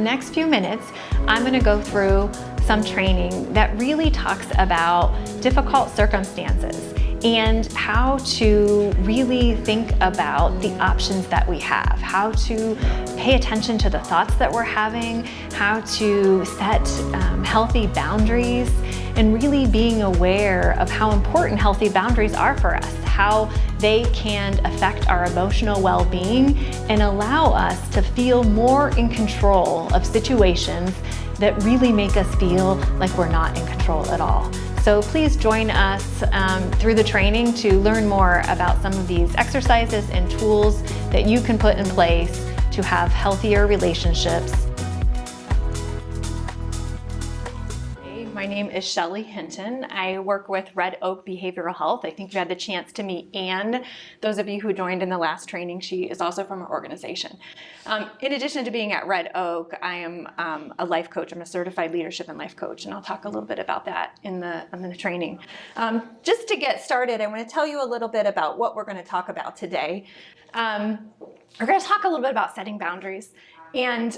next few minutes, I'm going to go through some training that really talks about difficult circumstances and how to really think about the options that we have, how to pay attention to the thoughts that we're having, how to set healthy boundaries, and really being aware of how important healthy boundaries are for us, how they can affect our emotional well-being and allow us to feel more in control of situations that really make us feel like we're not in control at all. So please join us through the training to learn more about some of these exercises and tools that you can put in place to have healthier relationships. My name is Shelly Hinton. I work with Red Oak Behavioral Health. I think you had the chance to meet Anne. Those of you who joined in the last training, she is also from our organization. In addition to being at Red Oak, I am a life coach. I'm a certified leadership and life coach, and I'll talk a little bit about that in the training. Just to get started, I want to tell you a little bit about what we're going to talk about today. We're going to talk a little bit about setting boundaries, and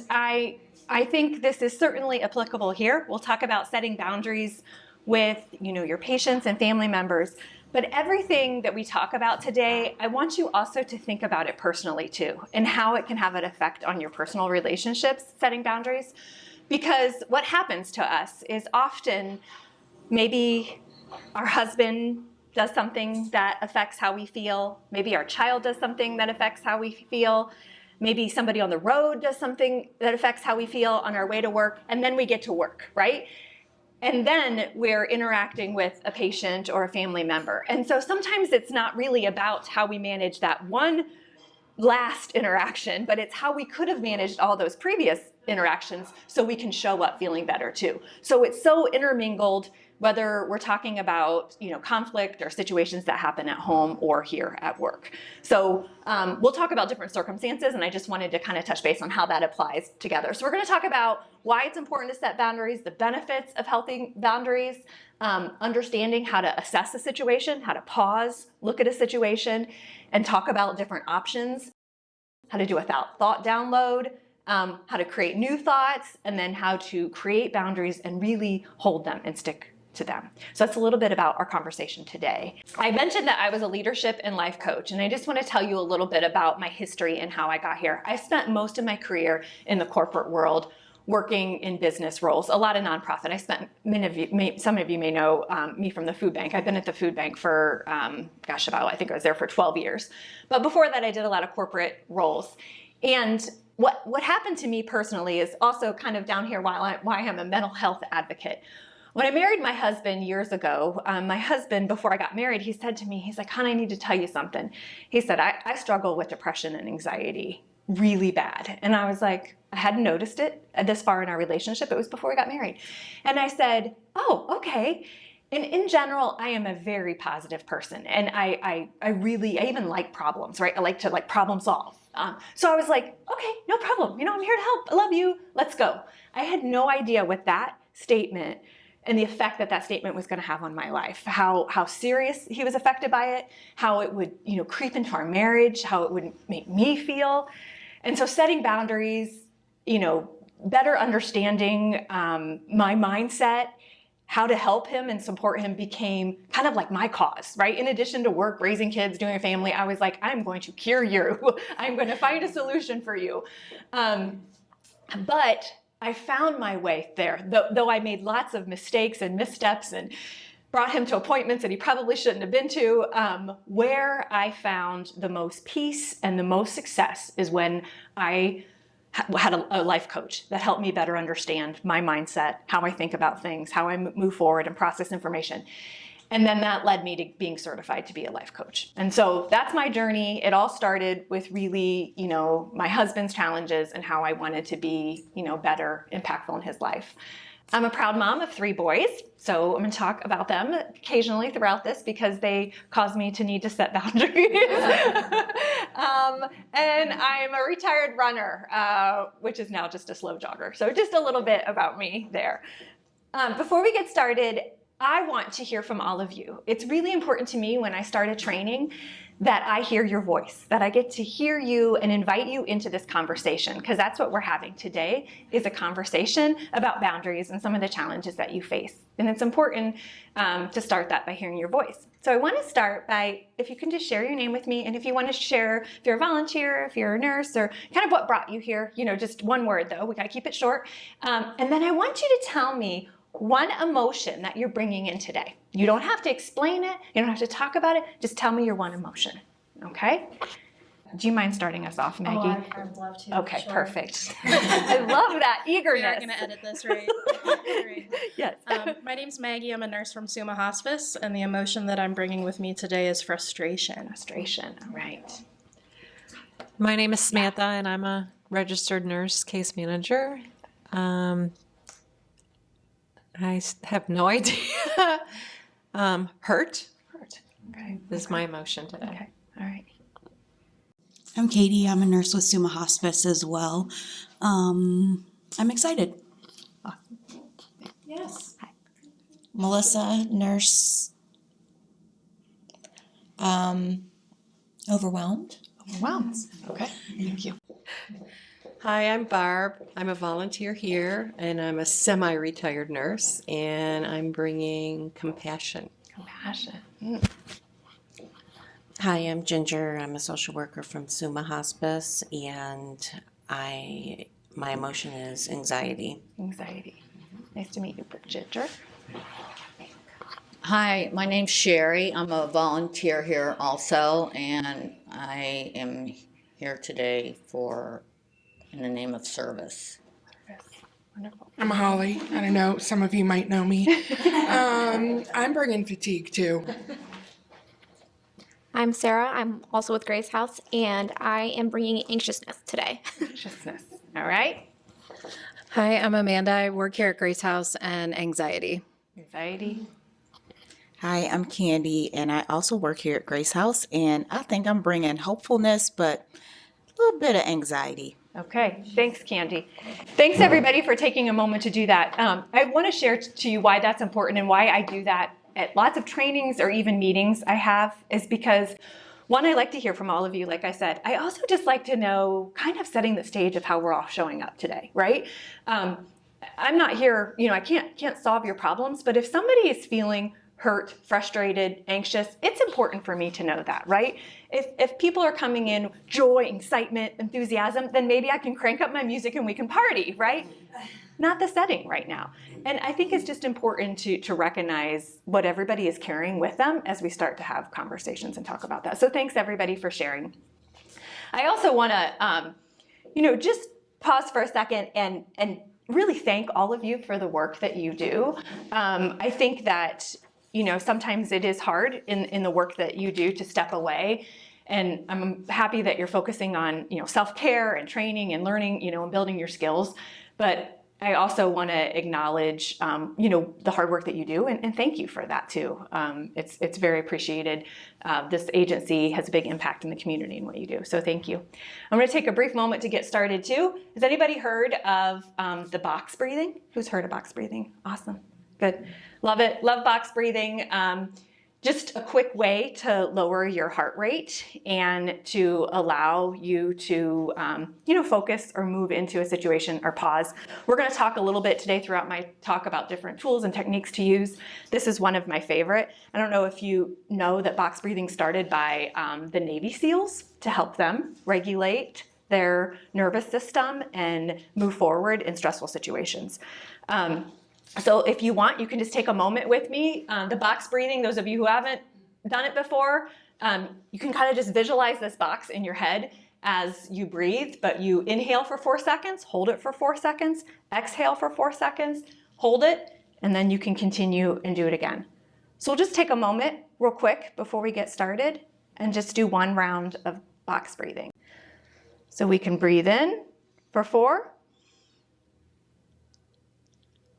I think this is certainly applicable here. We'll talk about setting boundaries with, your patients and family members. But everything that we talk about today, I want you also to think about it personally too, and how it can have an effect on your personal relationships, setting boundaries. Because what happens to us is often maybe our husband does something that affects how we feel. Maybe our child does something that affects how we feel. Maybe somebody on the road does something that affects how we feel on our way to work, and then we get to work, right? And then we're interacting with a patient or a family member. And so sometimes it's not really about how we manage that one last interaction, but it's how we could have managed all those previous interactions so we can show up feeling better too. So it's so intermingled, whether we're talking about conflict or situations that happen at home or here at work. So we'll talk about different circumstances, and I just wanted to kind of touch base on how that applies together. So we're going to talk about why it's important to set boundaries, the benefits of healthy boundaries, understanding how to assess a situation, how to pause, look at a situation, and talk about different options, how to do a thought download, how to create new thoughts, and then how to create boundaries and really hold them and stick to them. So that's a little bit about our conversation today. I mentioned that I was a leadership and life coach, and I just want to tell you a little bit about my history and how I got here. I spent most of my career in the corporate world working in business roles, a lot of nonprofit. I spent, some of you may know me from the food bank. I've been at the food bank for, I think I was there for 12 years. But before that, I did a lot of corporate roles. And what happened to me personally is also kind of down here why I'm a mental health advocate. When I married my husband years ago, my husband, before I got married, he said to me, he's like, "Hon, I need to tell you something." He said, I struggle with depression and anxiety really bad. And I was like, I hadn't noticed it this far in our relationship. It was before we got married. And I said, "Oh, okay." And in general, I am a very positive person. And I even like problems, right? I like to problem solve. So I was like, okay, no problem. I'm here to help. I love you. Let's go. I had no idea what that statement and the effect that statement was going to have on my life, how serious he was affected by it, how it would, creep into our marriage, how it would make me feel. And so setting boundaries, better understanding my mindset, how to help him and support him became kind of like my cause, right? In addition to work, raising kids, doing a family, I was like, I'm going to cure you. I'm going to find a solution for you. But I found my way there, though I made lots of mistakes and missteps and brought him to appointments that he probably shouldn't have been to. Where I found the most peace and the most success is when I had a life coach that helped me better understand my mindset, how I think about things, how I move forward and process information. And then that led me to being certified to be a life coach. And so that's my journey. It all started with really, my husband's challenges and how I wanted to be, better, impactful in his life. I'm a proud mom of 3 boys, so I'm going to talk about them occasionally throughout this because they cause me to need to set boundaries. And I'm a retired runner, which is now just a slow jogger. So just a little bit about me there. Before we get started, I want to hear from all of you. It's really important to me when I start a training that I hear your voice, that I get to hear you and invite you into this conversation, because that's what we're having today, is a conversation about boundaries and some of the challenges that you face. And it's important to start that by hearing your voice. So I want to start by, if you can just share your name with me, and if you want to share, if you're a volunteer, if you're a nurse, or kind of what brought you here, just one word though, we got to keep it short. And then I want you to tell me one emotion that you're bringing in today. You don't have to explain it. You don't have to talk about it. Just tell me your one emotion, okay? Do you mind starting us off, Maggie? Oh, I would love to. Okay, sure. perfect. I love that eagerness. We are going to edit this, right? Great. Yes. My name's Maggie. I'm a nurse from Summa Hospice, and the emotion that I'm bringing with me today is frustration. Frustration, all right. My name is Samantha, and I'm a registered nurse case manager. I have no idea. Hurt Okay. is my emotion today. Okay, all right. I'm Katie. I'm a nurse with Summa Hospice as well. I'm excited. Yes. Melissa, nurse. Overwhelmed. Overwhelmed. Okay, thank you. Hi, I'm Barb. I'm a volunteer here, and I'm a semi-retired nurse, and I'm bringing compassion. Compassion. Hi, I'm Ginger. I'm a social worker from Summa Hospice, and my emotion is anxiety. Anxiety. Nice to meet you, Ginger. Hi, my name's Sherry. I'm a volunteer here also, and I am here today in the name of service. Wonderful. I'm Holly. I don't know, some of you might know me. I'm bringing fatigue too. I'm Sarah. I'm also with Grace House, and I am bringing anxiousness today. Anxiousness. All right. Hi, I'm Amanda. I work here at Grace House and anxiety. Anxiety. Hi, I'm Candy, and I also work here at Grace House, and I think I'm bringing hopefulness, but a little bit of anxiety. Okay, thanks, Candy. Thanks, everybody, for taking a moment to do that. I want to share to you why that's important and why I do that at lots of trainings or even meetings I have, is because, one, I like to hear from all of you, like I said. I also just like to know, kind of setting the stage of how we're all showing up today, right? I'm not here, I can't solve your problems, but if somebody is feeling hurt, frustrated, anxious, it's important for me to know that, right? If people are coming in joy, excitement, enthusiasm, then maybe I can crank up my music and we can party, right? Not the setting right now. And I think it's just important to recognize what everybody is carrying with them as we start to have conversations and talk about that. So thanks everybody for sharing. I also want to, just pause for a second and really thank all of you for the work that you do. I think that sometimes it is hard in the work that you do to step away. And I'm happy that you're focusing on, self-care and training and learning, and building your skills. But I also want to acknowledge, the hard work that you do, and thank you for that too. It's very appreciated. This agency has a big impact in the community in what you do, so thank you. I'm going to take a brief moment to get started too. Has anybody heard of the box breathing? Who's heard of box breathing? Awesome, good, love it, love box breathing. Just a quick way to lower your heart rate and to allow you to, focus or move into a situation or pause. We're going to talk a little bit today throughout my talk about different tools and techniques to use. This is one of my favorite. I don't know if you know that box breathing started by the Navy SEALs to help them regulate their nervous system and move forward in stressful situations. So if you want, you can just take a moment with me. The box breathing, those of you who haven't done it before, you can kind of just visualize this box in your head as you breathe, but you inhale for 4 seconds, hold it for 4 seconds, exhale for 4 seconds, hold it, and then you can continue and do it again. So we'll just take a moment real quick before we get started and just do one round of box breathing. So we can breathe in for 4,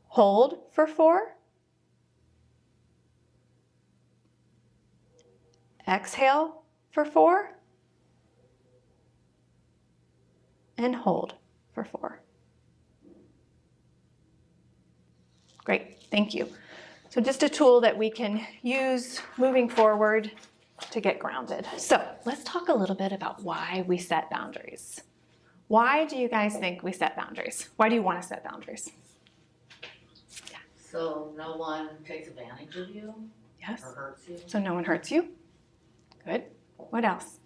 hold for 4, exhale for 4, and hold for 4. Great, thank you. So just a tool that we can use moving forward to get grounded. So let's talk a little bit about why we set boundaries. Why do you guys think we set boundaries? Why do you want to set boundaries? So no one takes advantage of you Yes. or hurts you? So no one hurts you. Good. What else?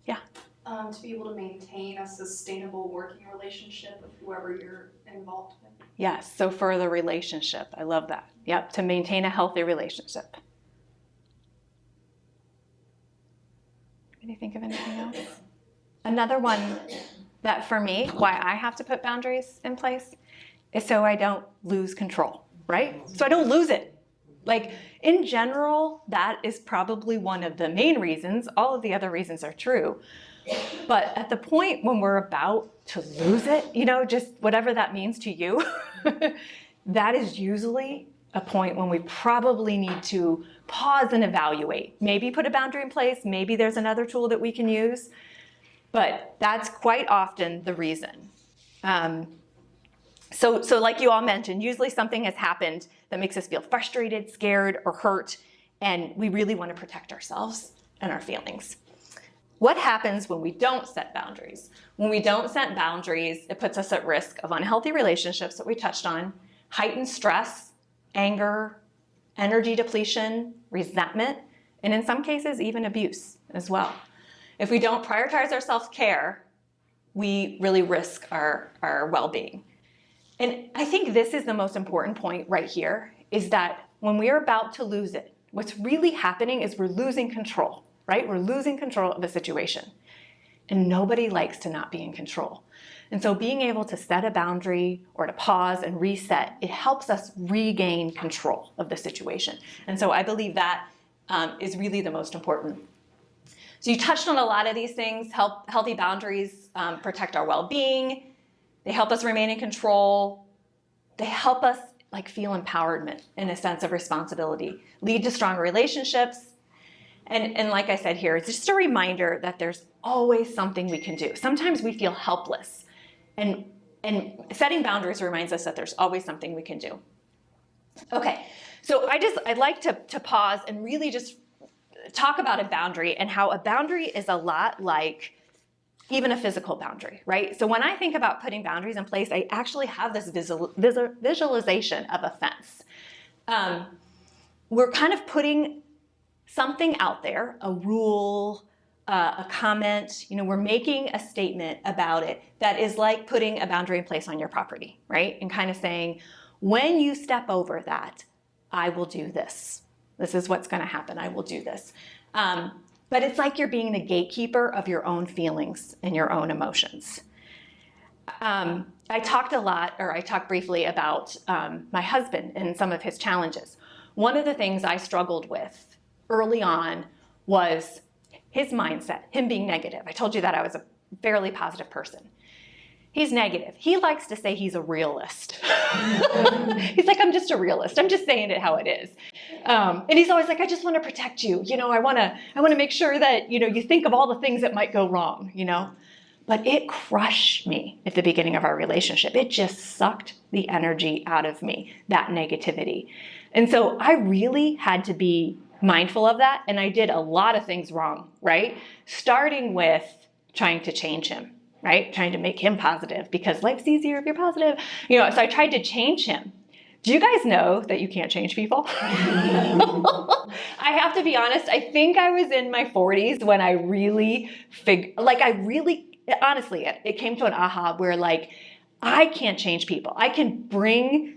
Yeah. To be able to maintain a sustainable working relationship with whoever you're involved with. Yes. So for the relationship, I love that. Yep. To maintain a healthy relationship. Can you think of anything else? Another one that for me, why I have to put boundaries in place is so I don't lose control, right? So I don't lose it. Like in general, that is probably one of the main reasons. All of the other reasons are true. But at the point when we're about to lose it, just whatever that means to you, that is usually a point when we probably need to pause and evaluate. Maybe put a boundary in place. Maybe there's another tool that we can use. But that's quite often the reason. So like you all mentioned, usually something has happened that makes us feel frustrated, scared, or hurt, and we really want to protect ourselves and our feelings. What happens when we don't set boundaries? When we don't set boundaries, it puts us at risk of unhealthy relationships that we touched on, heightened stress, anger, energy depletion, resentment, and in some cases, even abuse as well. If we don't prioritize our self-care, we really risk our well-being. And I think this is the most important point right here, is that when we are about to lose it, what's really happening is we're losing control, right? We're losing control of a situation. And nobody likes to not be in control. And so being able to set a boundary or to pause and reset, it helps us regain control of the situation. And so I believe that is really the most important. So you touched on a lot of these things. Healthy boundaries protect our well-being. They help us remain in control. They help us feel empowerment and a sense of responsibility, lead to stronger relationships. And like I said here, it's just a reminder that there's always something we can do. Sometimes we feel helpless. And setting boundaries reminds us that there's always something we can do. Okay, so I'd like to pause and really just talk about a boundary and how a boundary is a lot like even a physical boundary, right? So when I think about putting boundaries in place, I actually have this visualization of a fence. We're kind of putting something out there, a rule, a comment, we're making a statement about it that is like putting a boundary in place on your property, right? And kind of saying, when you step over that, I will do this. This is what's going to happen. I will do this. But it's like you're being the gatekeeper of your own feelings and your own emotions. I talked briefly about my husband and some of his challenges. One of the things I struggled with early on was his mindset, him being negative. I told you that I was a fairly positive person. He's negative. He likes to say he's a realist. He's like, I'm just a realist. I'm just saying it how it is. And he's always like, I just want to protect you. I want to make sure that, you think of all the things that might go wrong, But it crushed me at the beginning of our relationship. It just sucked the energy out of me, that negativity. And so I really had to be mindful of that. And I did a lot of things wrong, right? Starting with trying to change him, right? Trying to make him positive because life's easier if you're positive. So I tried to change him. Do you guys know that you can't change people? I have to be honest. I think I was in my 40s when I really honestly, it came to an aha where I can't change people. I can bring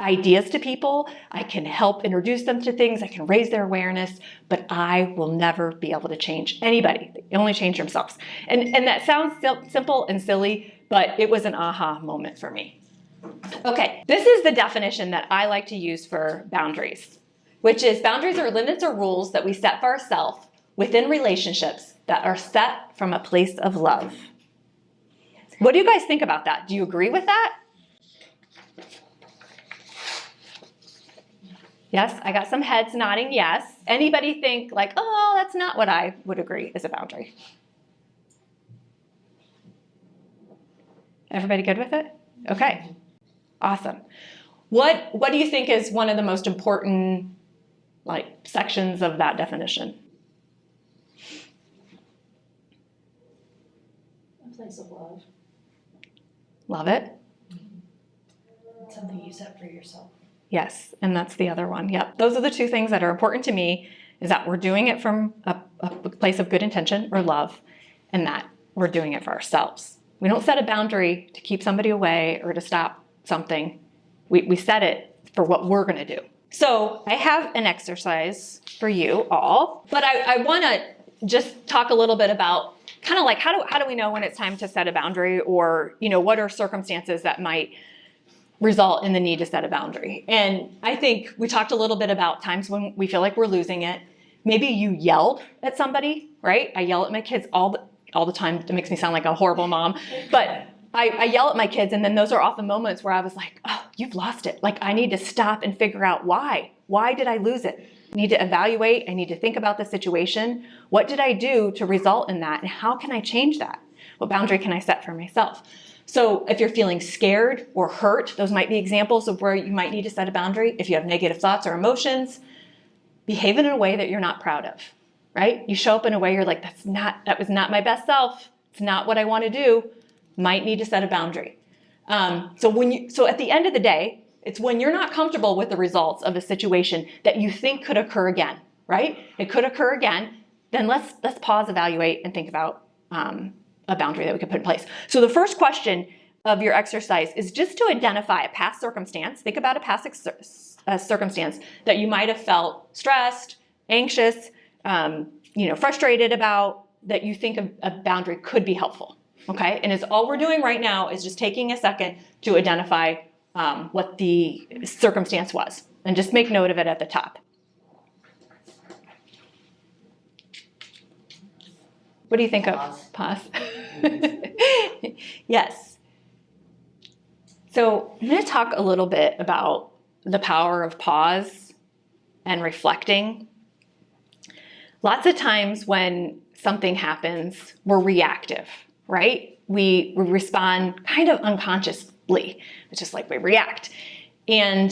ideas to people. I can help introduce them to things. I can raise their awareness, but I will never be able to change anybody. They only change themselves. And that sounds simple and silly, but it was an aha moment for me. Okay, this is the definition that I like to use for boundaries, which is boundaries are limits or rules that we set for ourselves within relationships that are set from a place of love. What do you guys think about that? Do you agree with that? Yes, I got some heads nodding yes. Anybody think that's not what I would agree is a boundary? Everybody good with it? Okay, awesome. What do you think is one of the most important like sections of that definition. A place of love. Love it. It's something you set for yourself. Yes, and that's the other one. Yep. Those are the two things that are important to me, is that we're doing it from a place of good intention or love, and that we're doing it for ourselves. We don't set a boundary to keep somebody away or to stop something. We set it for what we're going to do. So I have an exercise for you all, but I want to just talk a little bit about kind of like how do we know when it's time to set a boundary, or what are circumstances that might result in the need to set a boundary. And I think we talked a little bit about times when we feel like we're losing it. Maybe you yelled at somebody, right? I yell at my kids all the time. It makes me sound like a horrible mom, but I yell at my kids, and then those are often moments where I was like, oh, you've lost it. Like, I need to stop and figure out why. Why did I lose it? I need to evaluate. I need to think about the situation. What did I do to result in that? And how can I change that? What boundary can I set for myself? So if you're feeling scared or hurt, those might be examples of where you might need to set a boundary. If you have negative thoughts or emotions, behave in a way that you're not proud of, right? You show up in a way you're like, that was not my best self. It's not what I want to do. Might need to set a boundary. So at the end of the day, it's when you're not comfortable with the results of a situation that you think could occur again, right? It could occur again. Then let's pause, evaluate, and think about a boundary that we could put in place. So the first question of your exercise is just to identify a past circumstance. Think about a past circumstance that you might have felt stressed, anxious, frustrated about, that you think a boundary could be helpful. Okay, and all we're doing right now is just taking a second to identify what the circumstance was, and just make note of it at the top. What do you think of? Pause. Yes. So I'm going to talk a little bit about the power of pause and reflecting. Lots of times when something happens, we're reactive, right? We respond kind of unconsciously. It's just like we react. And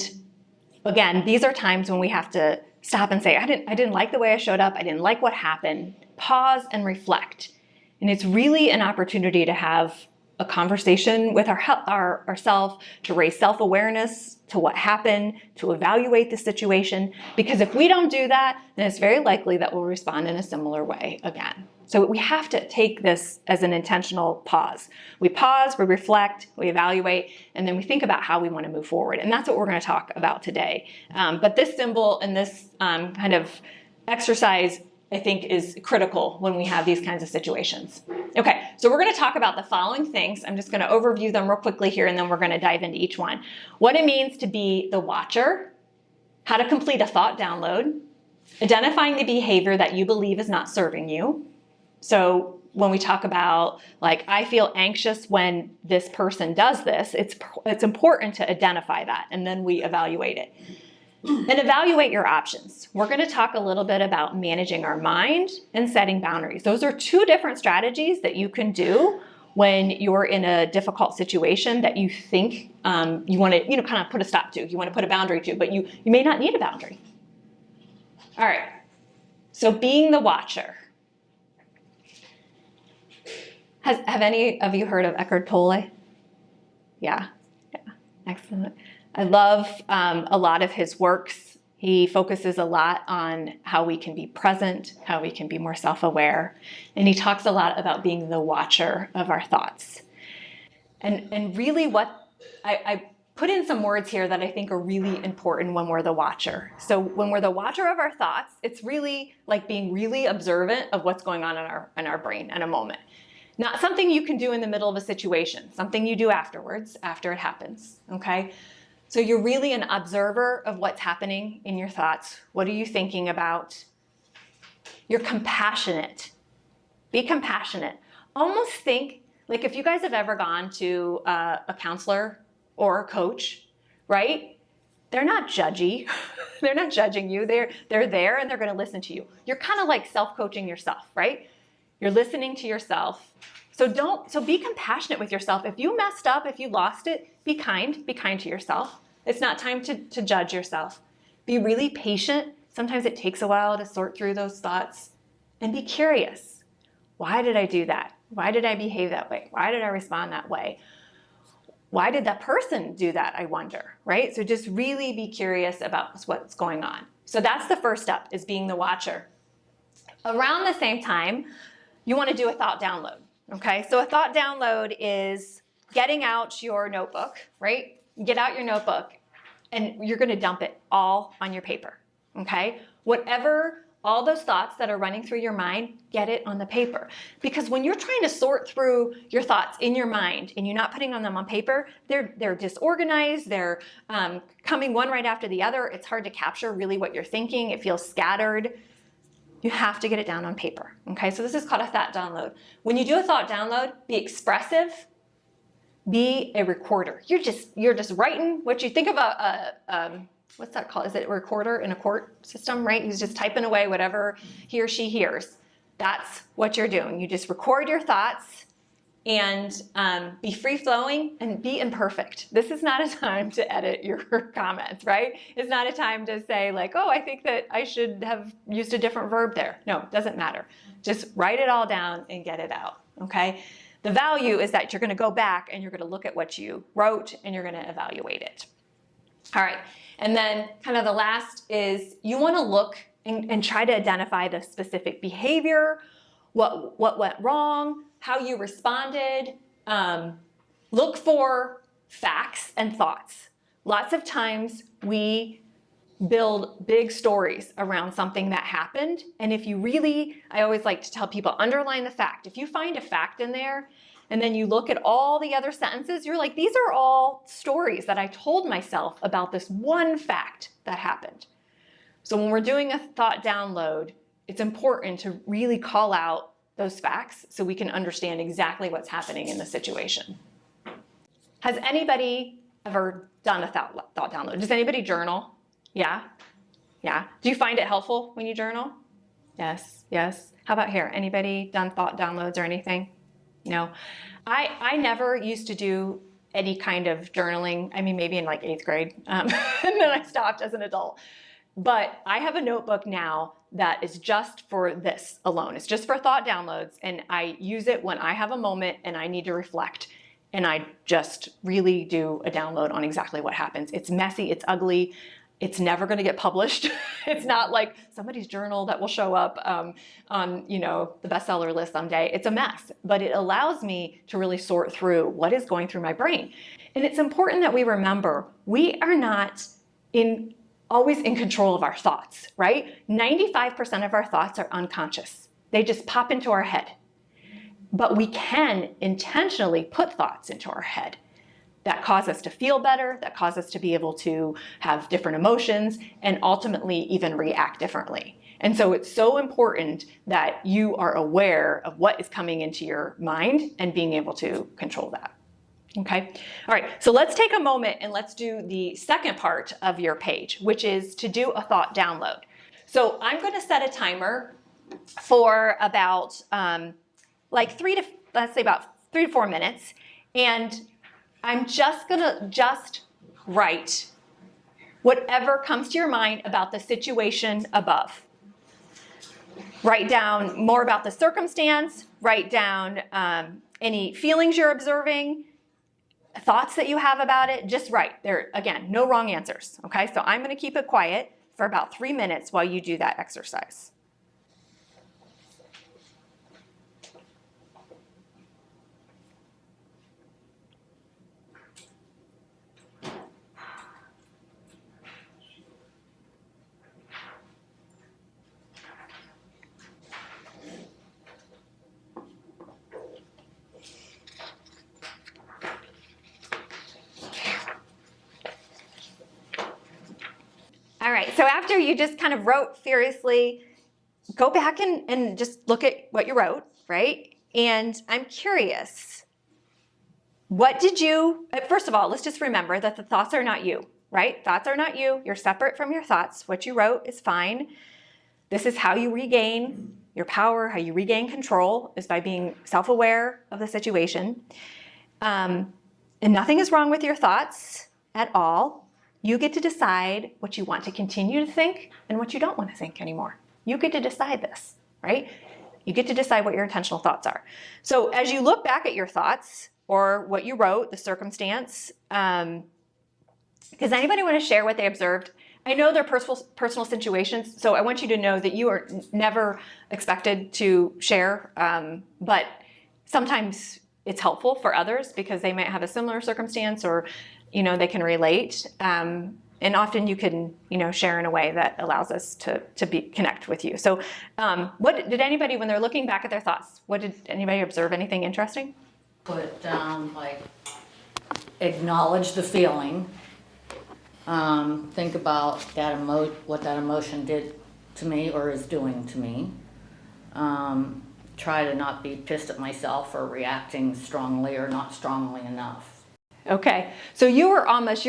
again, these are times when we have to stop and say, I didn't like the way I showed up. I didn't like what happened. Pause and reflect. And it's really an opportunity to have a conversation with ourselves, to raise self-awareness to what happened, to evaluate the situation. Because if we don't do that, then it's very likely that we'll respond in a similar way again. So we have to take this as an intentional pause. We pause, we reflect, we evaluate, and then we think about how we want to move forward. And that's what we're going to talk about today. But this symbol and this kind of exercise, I think, is critical when we have these kinds of situations. Okay, so we're going to talk about the following things. I'm just going to overview them real quickly here, and then we're going to dive into each one. What it means to be the watcher, how to complete a thought download, identifying the behavior that you believe is not serving you. So when we talk about, like, I feel anxious when this person does this, it's important to identify that, and then we evaluate it. And evaluate your options. We're going to talk a little bit about managing our mind and setting boundaries. Those are two different strategies that you can do when you're in a difficult situation that you think you want to, kind of put a stop to. You want to put a boundary to, but you may not need a boundary. All right. So being the watcher. Have any of you heard of Eckhart Tolle? Yeah. Excellent. I love a lot of his works. He focuses a lot on how we can be present, how we can be more self-aware. And he talks a lot about being the watcher of our thoughts. And really what I put in some words here that I think are really important when we're the watcher. So when we're the watcher of our thoughts, it's really like being really observant of what's going on in our brain in a moment. Not something you can do in the middle of a situation, something you do afterwards, after it happens, okay? So you're really an observer of what's happening in your thoughts. What are you thinking about? You're compassionate. Be compassionate. Almost think, like, if you guys have ever gone to a counselor or a coach, right? They're not judgy. They're not judging you. They're there and they're going to listen to you. You're kind of like self-coaching yourself, right? You're listening to yourself. So be compassionate with yourself. If you messed up, if you lost it, be kind to yourself. It's not time to judge yourself. Be really patient Sometimes it takes a while to sort through those thoughts and be curious. Why did I do that? Why did I behave that way? Why did I respond that way? Why did that person do that, I wonder, right? So just really be curious about what's going on. So that's the first step, is being the watcher. Around the same time, you want to do a thought download, okay? So a thought download is getting out your notebook, right? Get out your notebook and you're going to dump it all on your paper, okay? Whatever, all those thoughts that are running through your mind, get it on the paper. Because when you're trying to sort through your thoughts in your mind and you're not putting them on paper, they're disorganized, they're coming one right after the other. It's hard to capture really what you're thinking. It feels scattered. You have to get it down on paper, okay? So this is called a thought download. When you do a thought download, be expressive, be a recorder. You're just writing what you think of what's that called? Is it a recorder in a court system, right? He's just typing away whatever he or she hears. That's what you're doing. You just record your thoughts and be free-flowing and be imperfect. This is not a time to edit your comments, right? It's not a time to say like, oh, I think that I should have used a different verb there. No, it doesn't matter. Just write it all down and get it out, okay? The value is that you're going to go back and you're going to look at what you wrote and you're going to evaluate it. All right. And then kind of the last is you want to look and try to identify the specific behavior, what went wrong, how you responded. Look for facts and thoughts. Lots of times we build big stories around something that happened. And if you really, I always like to tell people, underline the fact. If you find a fact in there and then you look at all the other sentences, you're like, these are all stories that I told myself about this one fact that happened. So when we're doing a thought download, it's important to really call out those facts so we can understand exactly what's happening in the situation. Has anybody ever done a thought download? Does anybody journal? Yeah? Yeah. Do you find it helpful when you journal? Yes. Yes. How about here? Anybody done thought downloads or anything? No. I never used to do any kind of journaling. I mean, maybe in like 8th grade. And then I stopped as an adult. But I have a notebook now that is just for this alone. It's just for thought downloads. And I use it when I have a moment and I need to reflect. And I just really do a download on exactly what happens. It's messy. It's ugly. It's never going to get published. It's not like somebody's journal that will show up on, the bestseller list someday. It's a mess, but it allows me to really sort through what is going through my brain. And it's important that we remember we are not always in control of our thoughts, right? 95% of our thoughts are unconscious. They just pop into our head. But we can intentionally put thoughts into our head that cause us to feel better, that cause us to be able to have different emotions, and ultimately even react differently. And so it's so important that you are aware of what is coming into your mind and being able to control that. Okay? All right, so let's take a moment and let's do the second part of your page, which is to do a thought download. So I'm going to set a timer for about about 3 to 4 minutes, and I'm just gonna write whatever comes to your mind about the situation above. Write down more about the circumstance, write down any feelings you're observing, thoughts that you have about it, just write. There, again, no wrong answers, okay? So I'm gonna keep it quiet for about 3 minutes while you do that exercise. All right, so after you just kind of wrote furiously, go back and just look at what you wrote, right? And I'm curious, first of all, let's just remember that the thoughts are not you, right? Thoughts are not you. You're separate from your thoughts. What you wrote is fine. This is how you regain your power, how you regain control, is by being self-aware of the situation. And nothing is wrong with your thoughts at all. You get to decide what you want to continue to think and what you don't want to think anymore. You get to decide this, right? You get to decide what your intentional thoughts are. So as you look back at your thoughts or what you wrote, the circumstance, does anybody want to share what they observed? I know they're personal situations, so I want you to know that you are never expected to share, but sometimes it's helpful for others because they might have a similar circumstance or, they can relate. And often you can, share in a way that allows us to connect with you. So what did anybody, when they're looking back at their thoughts, what did anybody observe? Anything interesting? Put down, like, acknowledge the feeling. Think about that what that emotion did to me or is doing to me. Try to not be pissed at myself for reacting strongly or not strongly enough. Okay, so your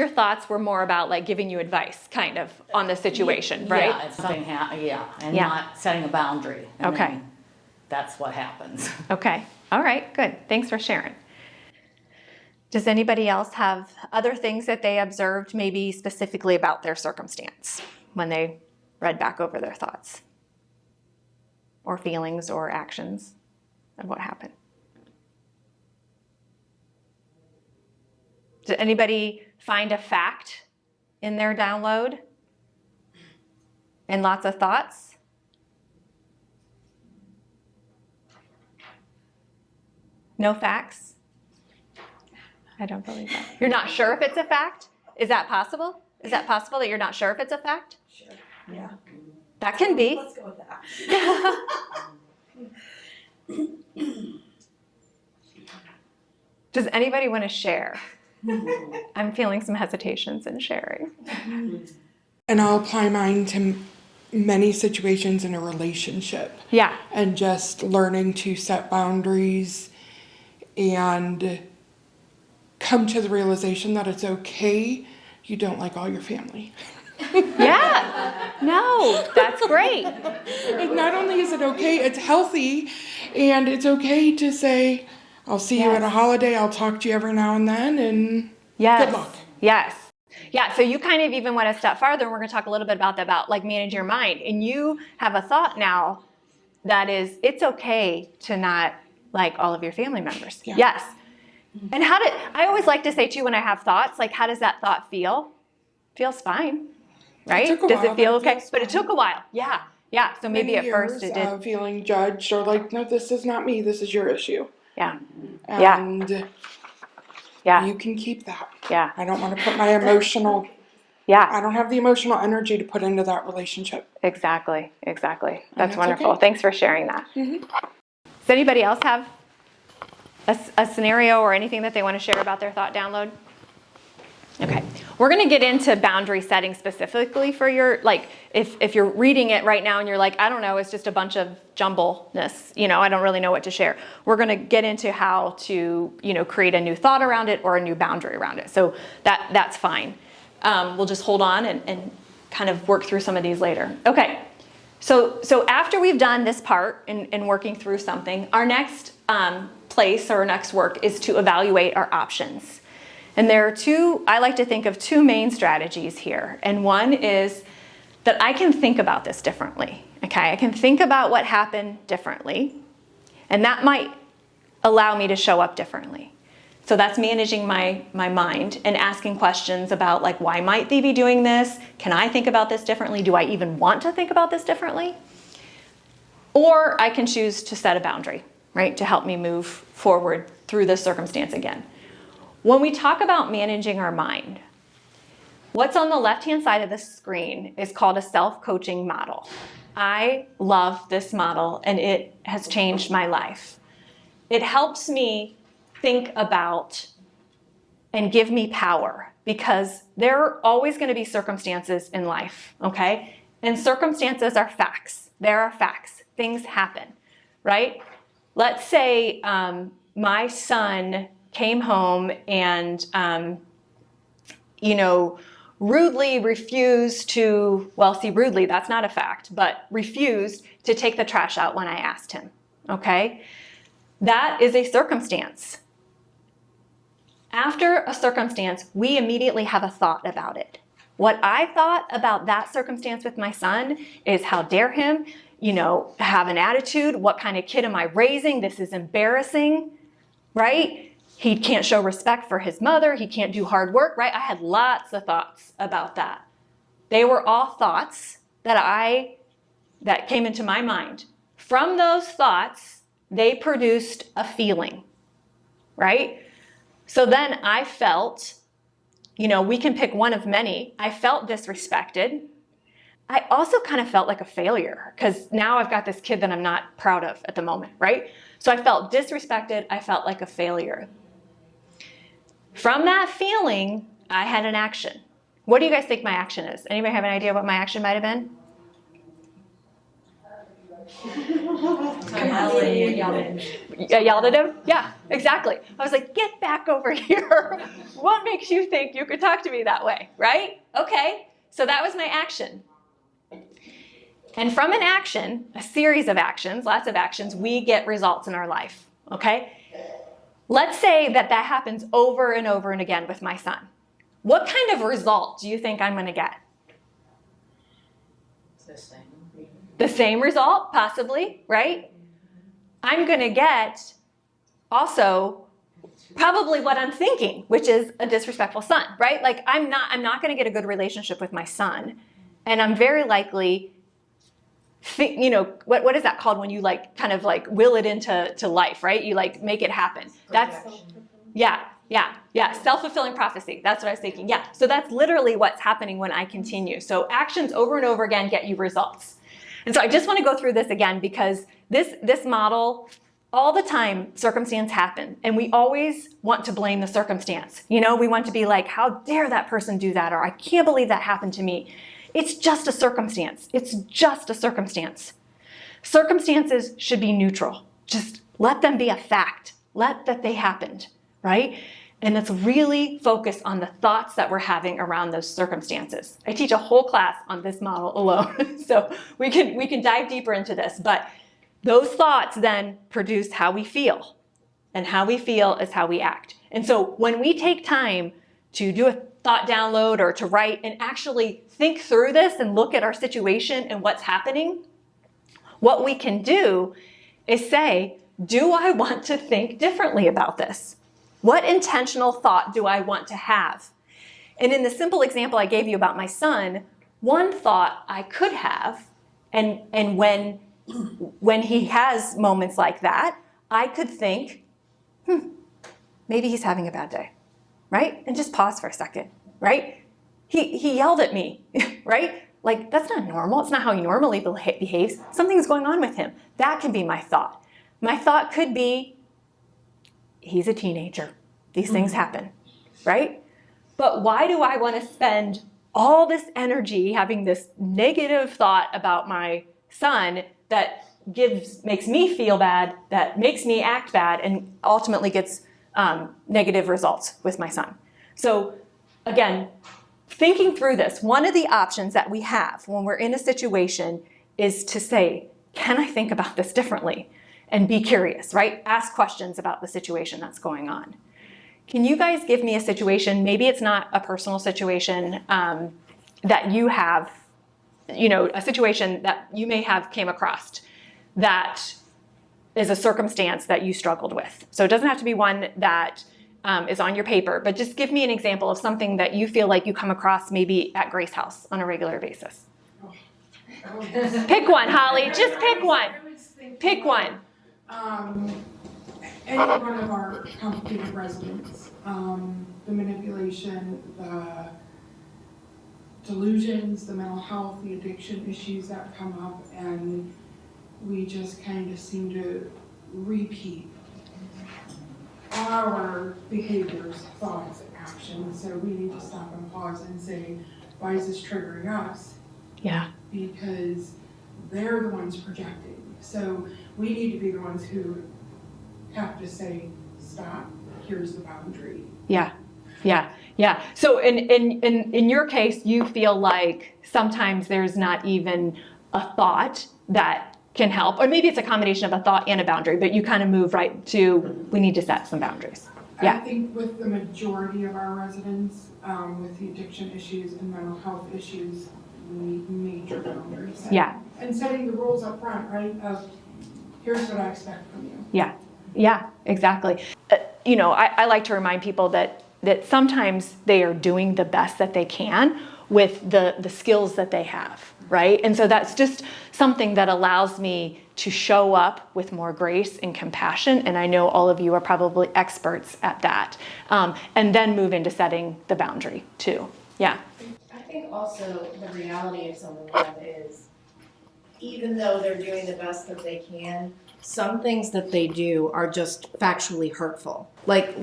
thoughts were more about like giving you advice kind of on the situation, right? Yeah, if something and not setting a boundary. And Okay. then that's what happens. Okay, all right, good. Thanks for sharing. Does anybody else have other things that they observed, maybe specifically about their circumstance when they read back over their thoughts or feelings or actions of what happened? Did anybody find a fact in their download and lots of thoughts? No facts? I don't believe that. You're not sure if it's a fact? Is that possible? Is that possible that you're not sure if it's a fact? Sure. Yeah. That can be. Let's go with that. Does anybody want to share? I'm feeling some hesitations in sharing. And I'll apply mine to many situations in a relationship. Yeah. And just learning to set boundaries and come to the realization that it's okay you don't like all your family. Yeah. No, that's great. And not only is it okay, it's healthy, and it's okay to say, I'll see you at a holiday, I'll talk to you every now and then, and Yes. good luck. Yes. Yeah, so you kind of even went a step farther, and we're going to talk a little bit about that, about like manage your mind. And you have a thought now that is, it's okay to not like all of your family members. Yeah. Yes. And I always like to say too, when I have thoughts, like, how does that thought feel? Feels fine, right? It took a Does while, it feel but it okay? feels But it took a while. Yeah. Yeah. So maybe Many at first years it did. of feeling judged or like, no, this is not me, this is your issue. Yeah. Yeah. And Yeah. you can keep that. Yeah. I don't want to put my emotional, Yeah. I don't have the emotional energy to put into that relationship. Exactly. Exactly. That's that's wonderful. okay. Thanks for sharing that. Mhm. Does anybody else have a scenario or anything that they want to share about their thought download? Okay. We're going to get into boundary setting specifically for your, like, if you're reading it right now and you're like, I don't know, it's just a bunch of jumbleness, I don't really know what to share. We're going to get into how to, create a new thought around it or a new boundary around it. So that's fine. We'll just hold on and kind of work through some of these later. Okay. So after we've done this part in working through something, our next place or our next work is to evaluate our options. And there are I like to think of two main strategies here. And one is that I can think about this differently. Okay, I can think about what happened differently, and that might allow me to show up differently. So that's managing my mind and asking questions about, like, why might they be doing this? Can I think about this differently? Do I even want to think about this differently? Or I can choose to set a boundary, right, to help me move forward through this circumstance again. When we talk about managing our mind, what's on the left-hand side of the screen is called a self-coaching model. I love this model, and it has changed my life. It helps me think about and give me power, because there are always going to be circumstances in life, okay? And circumstances are facts. There are facts. Things happen, right? Let's say my son came home and, rudely refused to, rudely, that's not a fact, but refused to take the trash out when I asked him, okay? That is a circumstance. After a circumstance, we immediately have a thought about it. What I thought about that circumstance with my son is, how dare him, have an attitude? What kind of kid am I raising? This is embarrassing, right? He can't show respect for his mother. He can't do hard work, right? I had lots of thoughts about that. They were all thoughts that came into my mind. From those thoughts, they produced a feeling, right? So then I felt, we can pick one of many. I felt disrespected. I also kind of felt like a failure, because now I've got this kid that I'm not proud of at the moment, right? So I felt disrespected. I felt like a failure. From that feeling, I had an action. What do you guys think my action is? Anybody have an idea what my action might have been? I yelled at him? Yeah, exactly. I was like, get back over here. What makes you think you could talk to me that way, right? Okay, so that was my action. And from an action, a series of actions, lots of actions, we get results in our life, okay? Let's say that happens over and over and again with my son. What kind of result do you think I'm going to get? The same result, possibly, right? I'm going to get also probably what I'm thinking, which is a disrespectful son, right? Like I'm not going to get a good relationship with my son, and I'm very likely what is that called when you kind of will it into life, right? You make it happen. That's self-fulfilling prophecy. That's what I was thinking. Yeah. So that's literally what's happening when I continue. So actions over and over again get you results. And so I just want to go through this again, because this model, all the time circumstance happen, and we always want to blame the circumstance. We want to be like, how dare that person do that? Or I can't believe that happened to me. It's just a circumstance. It's just a circumstance. Circumstances should be neutral. Just let them be a fact. Let that they happened, right? And let's really focus on the thoughts that we're having around those circumstances. I teach a whole class on this model alone, so we can dive deeper into this. But those thoughts then produce how we feel, and how we feel is how we act. And so when we take time to do a thought download or to write and actually think through this and look at our situation and what's happening, what we can do is say, do I want to think differently about this? What intentional thought do I want to have? And in the simple example I gave you about my son, one thought I could have, and when he has moments like that, I could think, maybe he's having a bad day, right? And just pause for a second, right? He yelled at me, right? Like, that's not normal. It's not how he normally behaves. Something's going on with him. That can be my thought. My thought could be, he's a teenager. These things happen, right? But why do I want to spend all this energy having this negative thought about my son that makes me feel bad, that makes me act bad, and ultimately gets negative results with my son? So again, thinking through this, one of the options that we have when we're in a situation is to say, can I think about this differently? And be curious, right? Ask questions about the situation that's going on. Can you guys give me a situation, maybe it's not a personal situation that you have, a situation that you may have came across that is a circumstance that you struggled with. So it doesn't have to be one that is on your paper, but just give me an example of something that you feel like you come across maybe at Grace House on a regular basis. Pick one, Holly, just pick one. Pick one. Any one of our complicated residents, the manipulation, the delusions, the mental health, the addiction issues that come up, and we just kind of seem to repeat our behaviors, thoughts, actions. So we need to stop and pause and say, why is this triggering us? Yeah. Because they're the ones projecting. So we need to be the ones who have to say, stop, here's the boundary. Yeah. So in your case, you feel like sometimes there's not even a thought that can help, or maybe it's a combination of a thought and a boundary, but you kind of move right to, we need to set some boundaries. I think with the majority of our residents, with the addiction issues and mental health issues, we need major boundaries. Yeah. And setting the rules up front, right, of here's what I expect from you. Yeah. Yeah, exactly. I like to remind people that sometimes they are doing the best that they can with the skills that they have, right? And so that's just something that allows me to show up with more grace and compassion. And I know all of you are probably experts at that. And then move into setting the boundary too. Yeah. I think also the reality of some of that is, even though they're doing the best that they can, some things that they do are just factually hurtful. Like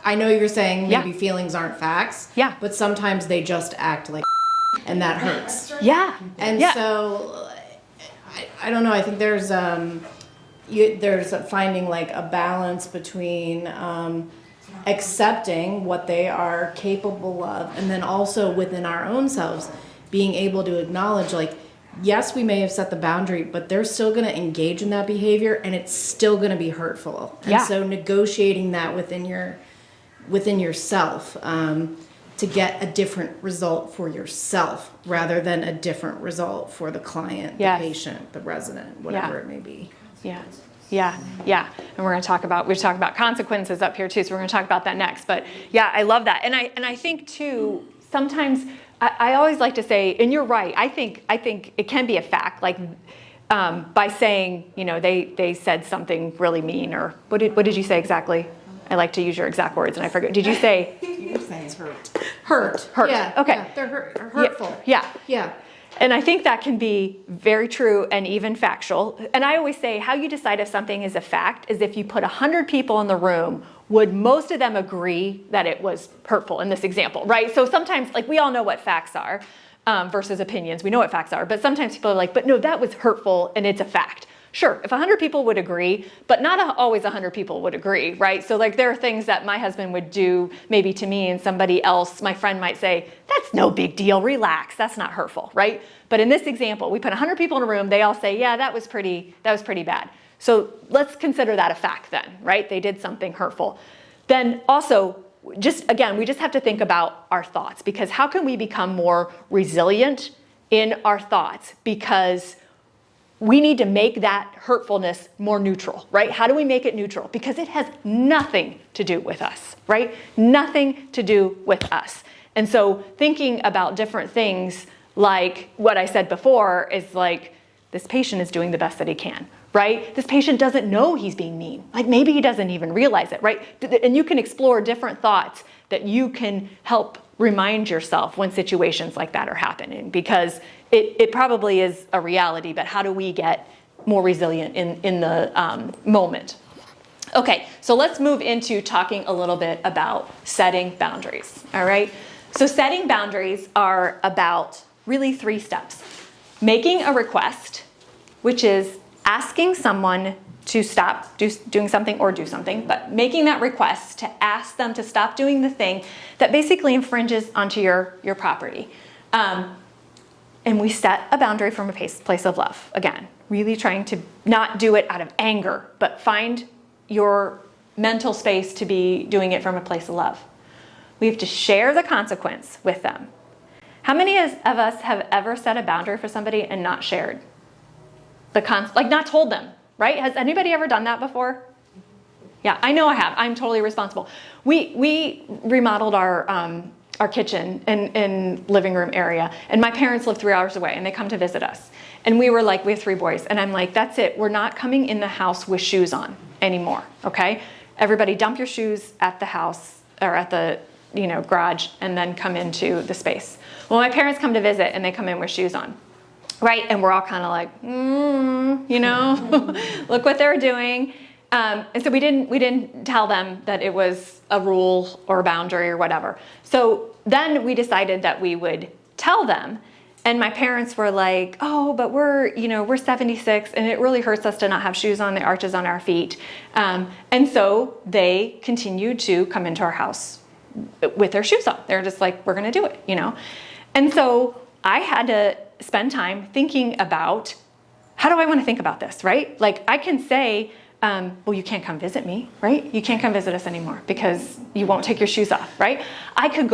I know you're saying maybe feelings aren't facts. Yeah. But sometimes they just act like, and that hurts. Yeah. And so I don't know. I think there's finding like a balance between accepting what they are capable of, and then also within our own selves being able to acknowledge, like, yes, we may have set the boundary, but they're still going to engage in that behavior, and it's still going to be hurtful. And so negotiating that within yourself to get a different result for yourself rather than a different result for the client, the patient, the resident, whatever it may be. Yeah. Yeah. Yeah. And we're talk about consequences up here too. So we're going to talk about that next. But yeah, I love that. And I think too, sometimes I always like to say, and you're right, I think it can be a fact, like by saying, they said something really mean, or what did you say exactly? I like to use your exact words, and I forget. Did you say? You're saying it's hurt. Hurt. Yeah. Okay. Yeah, they're hurtful. Yeah. Yeah. And I think that can be very true and even factual. And I always say how you decide if something is a fact is if you put 100 people in the room, would most of them agree that it was hurtful in this example, right? So sometimes, like, we all know what facts are versus opinions. We know what facts are, but sometimes people are like, but no, that was hurtful and it's a fact. Sure, if 100 people would agree, but not always 100 people would agree, right? So like there are things that my husband would do maybe to me, and somebody else, my friend, might say, that's no big deal, relax, that's not hurtful, right? But in this example, we put 100 people in a room, they all say, yeah, that was pretty bad. So let's consider that a fact then, right? They did something hurtful. Then also, we just have to think about our thoughts, because how can we become more resilient in our thoughts? Because we need to make that hurtfulness more neutral, right? How do we make it neutral? Because it has nothing to do with us, right? Nothing to do with us. And so thinking about different things, like what I said before, is like, this patient is doing the best that he can, right? This patient doesn't know he's being mean. Like maybe he doesn't even realize it, right? And you can explore different thoughts that you can help remind yourself when situations like that are happening, because it probably is a reality, but how do we get more resilient in the moment? Okay, so let's move into talking a little bit about setting boundaries, all right? So setting boundaries are about really 3 steps. Making a request, which is asking someone to stop doing something or do something, but making that request to ask them to stop doing the thing that basically infringes onto your property. And we set a boundary from a place of love. Again, really trying to not do it out of anger, but find your mental space to be doing it from a place of love. We have to share the consequence with them. How many of us have ever set a boundary for somebody and not shared not told them, right? Has anybody ever done that before? Yeah, I know I have. I'm totally responsible. We remodeled our kitchen and living room area, and my parents live 3 hours away, and they come to visit us. And we were like, we have 3 boys, and I'm like, that's it. We're not coming in the house with shoes on anymore, okay? Everybody dump your shoes at the house or at the garage, and then come into the space. Well, my parents come to visit, and they come in with shoes on, right? And we're all kind of like, look what they're doing. And so we didn't tell them that it was a rule or a boundary or whatever. So then we decided that we would tell them. And my parents were like, oh, but we're 76 and it really hurts us to not have shoes on, the arches on our feet. And so they continued to come into our house with their shoes on. They're just like, we're going to do it, And so I had to spend time thinking about, how do I want to think about this, right? Like I can say, well, you can't come visit me, right? You can't come visit us anymore because you won't take your shoes off, right? I could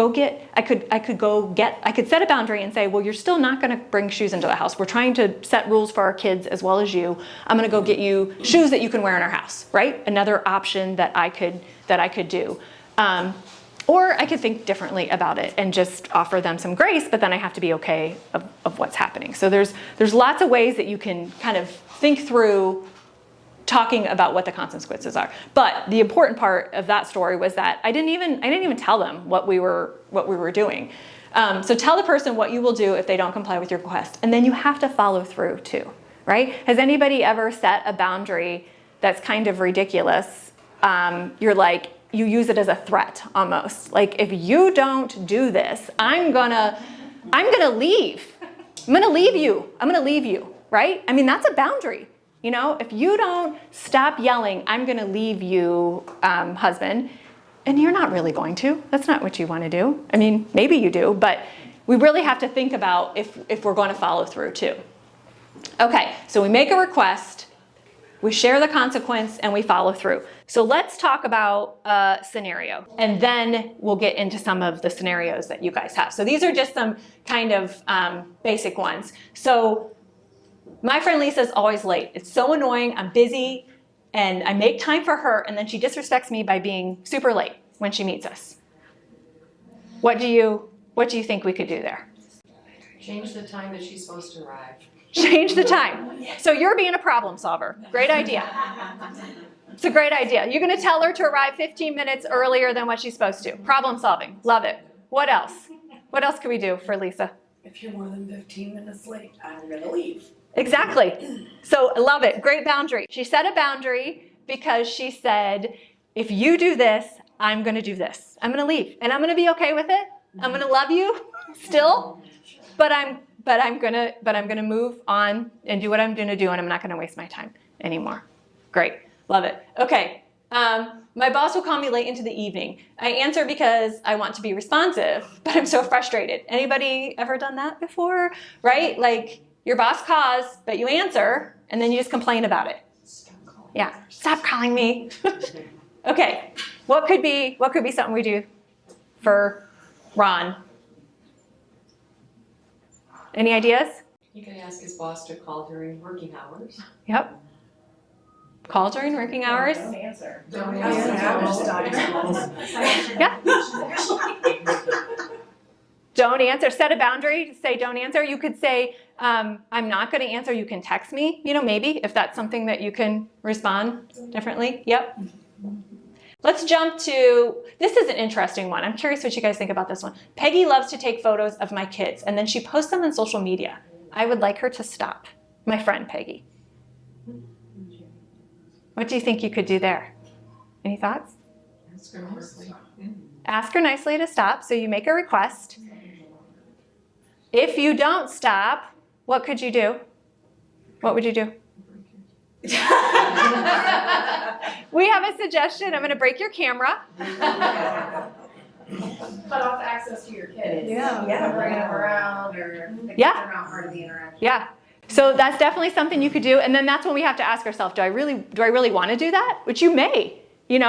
set a boundary and say, well, you're still not going to bring shoes into the house. We're trying to set rules for our kids as well as you. I'm going to go get you shoes that you can wear in our house, right? Another option that I could do. Or I could think differently about it and just offer them some grace, but then I have to be okay of what's happening. So there's lots of ways that you can kind of think through talking about what the consequences are. But the important part of that story was that I didn't even tell them what we were doing. So tell the person what you will do if they don't comply with your request, and then you have to follow through too, right? Has anybody ever set a boundary that's kind of ridiculous? You're like, you use it as a threat almost. Like, if you don't do this, I'm gonna leave. I'm gonna leave you, right? I mean, that's a boundary. You know, if you don't stop yelling, I'm going to leave you, husband, and you're not really going to. That's not what you want to do. I mean, maybe you do, but we really have to think about if we're going to follow through too. Okay, so we make a request, we share the consequence, and we follow through. So let's talk about a scenario, and then we'll get into some of the scenarios that you guys have. So these are just some kind of basic ones. So my friend Lisa's always late. It's so annoying. I'm busy and I make time for her, and then she disrespects me by being super late when she meets us. What do you think we could do there? Change the time that she's supposed to arrive. Change the time. So you're being a problem solver. Great idea. It's a great idea. You're going to tell her to arrive 15 minutes earlier than what she's supposed to. Problem solving. Love it. What else? What else can we do for Lisa? If you're more than 15 minutes late, I'm going to leave. Exactly. So I love it. Great boundary. She set a boundary because she said, if you do this, I'm going to do this. I'm going to leave, and I'm going to be okay with it. I'm going to love you still, but I'm going to move on and do what I'm going to do, and I'm not going to waste my time anymore. Great. Love it. Okay. My boss will call me late into the evening. I answer because I want to be responsive, but I'm so frustrated. Anybody ever done that before? Right? Like, your boss calls, but you answer, and then you just complain about it. Yeah, stop calling me. Okay, what could be something we do for Ron? Any ideas? You can ask his boss to call during working hours. Yep. Call during working hours. Don't answer. Yeah. Don't answer. Set a boundary. Say don't answer. You could say, I'm not going to answer. You can text me, maybe, if that's something that you can respond differently. Yep. Let's jump to, this is an interesting one. I'm curious what you guys think about this one. Peggy loves to take photos of my kids, and then she posts them on social media. I would like her to stop. My friend Peggy. What do you think you could do there? Any thoughts? Ask her nicely. Ask her nicely to stop. So you make a request. If you don't stop, what could you do? What would you do? We have a suggestion. I'm going to break your camera. Cut off access to your kids. Yeah. Bringing them around, or the kids Yeah. are not part of the interaction. Yeah. So that's definitely something you could do. And then that's when we have to ask ourselves, do I really want to do that? Which you may, You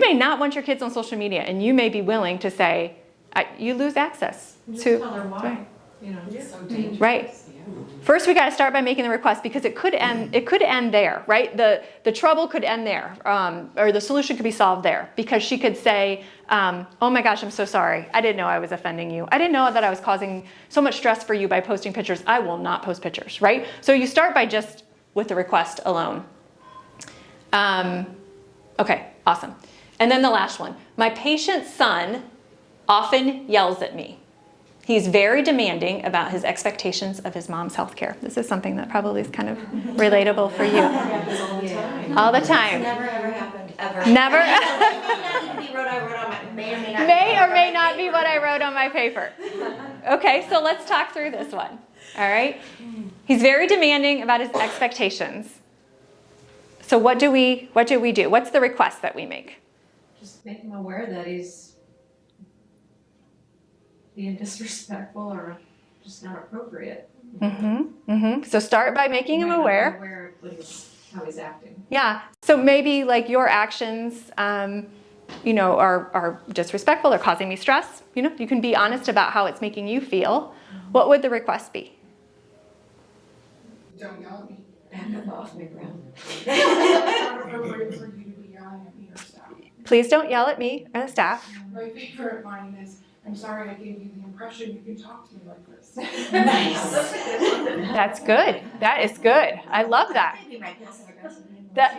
may not want your kids on social media, and you may be willing to say, you lose access to. Tell her why. Right. It's so dangerous. Right. First, we got to start by making the request, because it could end there, right? The trouble could end there, or the solution could be solved there, because she could say, oh my gosh, I'm so sorry. I didn't know I was offending you. I didn't know that I was causing so much stress for you by posting pictures. I will not post pictures, right? So you start by just with the request alone. Okay, awesome. And then the last one. My patient's son often yells at me. He's very demanding about his expectations of his mom's health care. This is something that probably is kind of relatable for you. All the time. Never ever happened, ever. Never? May or may not be what I wrote on my paper. Okay, so let's talk through this one. All right? He's very demanding about his expectations. So what do we do? What's the request that we make? Just make him aware that he's being disrespectful or just not appropriate. So start by making him aware. Aware of what he's how he's acting. Yeah. So maybe like your actions, you know, are disrespectful or causing me stress. You know, you can be honest about how it's making you feel. What would the request be? Don't yell at me. Back up off me, bro. It's not appropriate for you to be yelling at me or staff. Please don't yell at me or the staff. My favorite line is, I'm sorry I gave you the impression you can talk to me like this. Nice. That's good. That is good. I love that.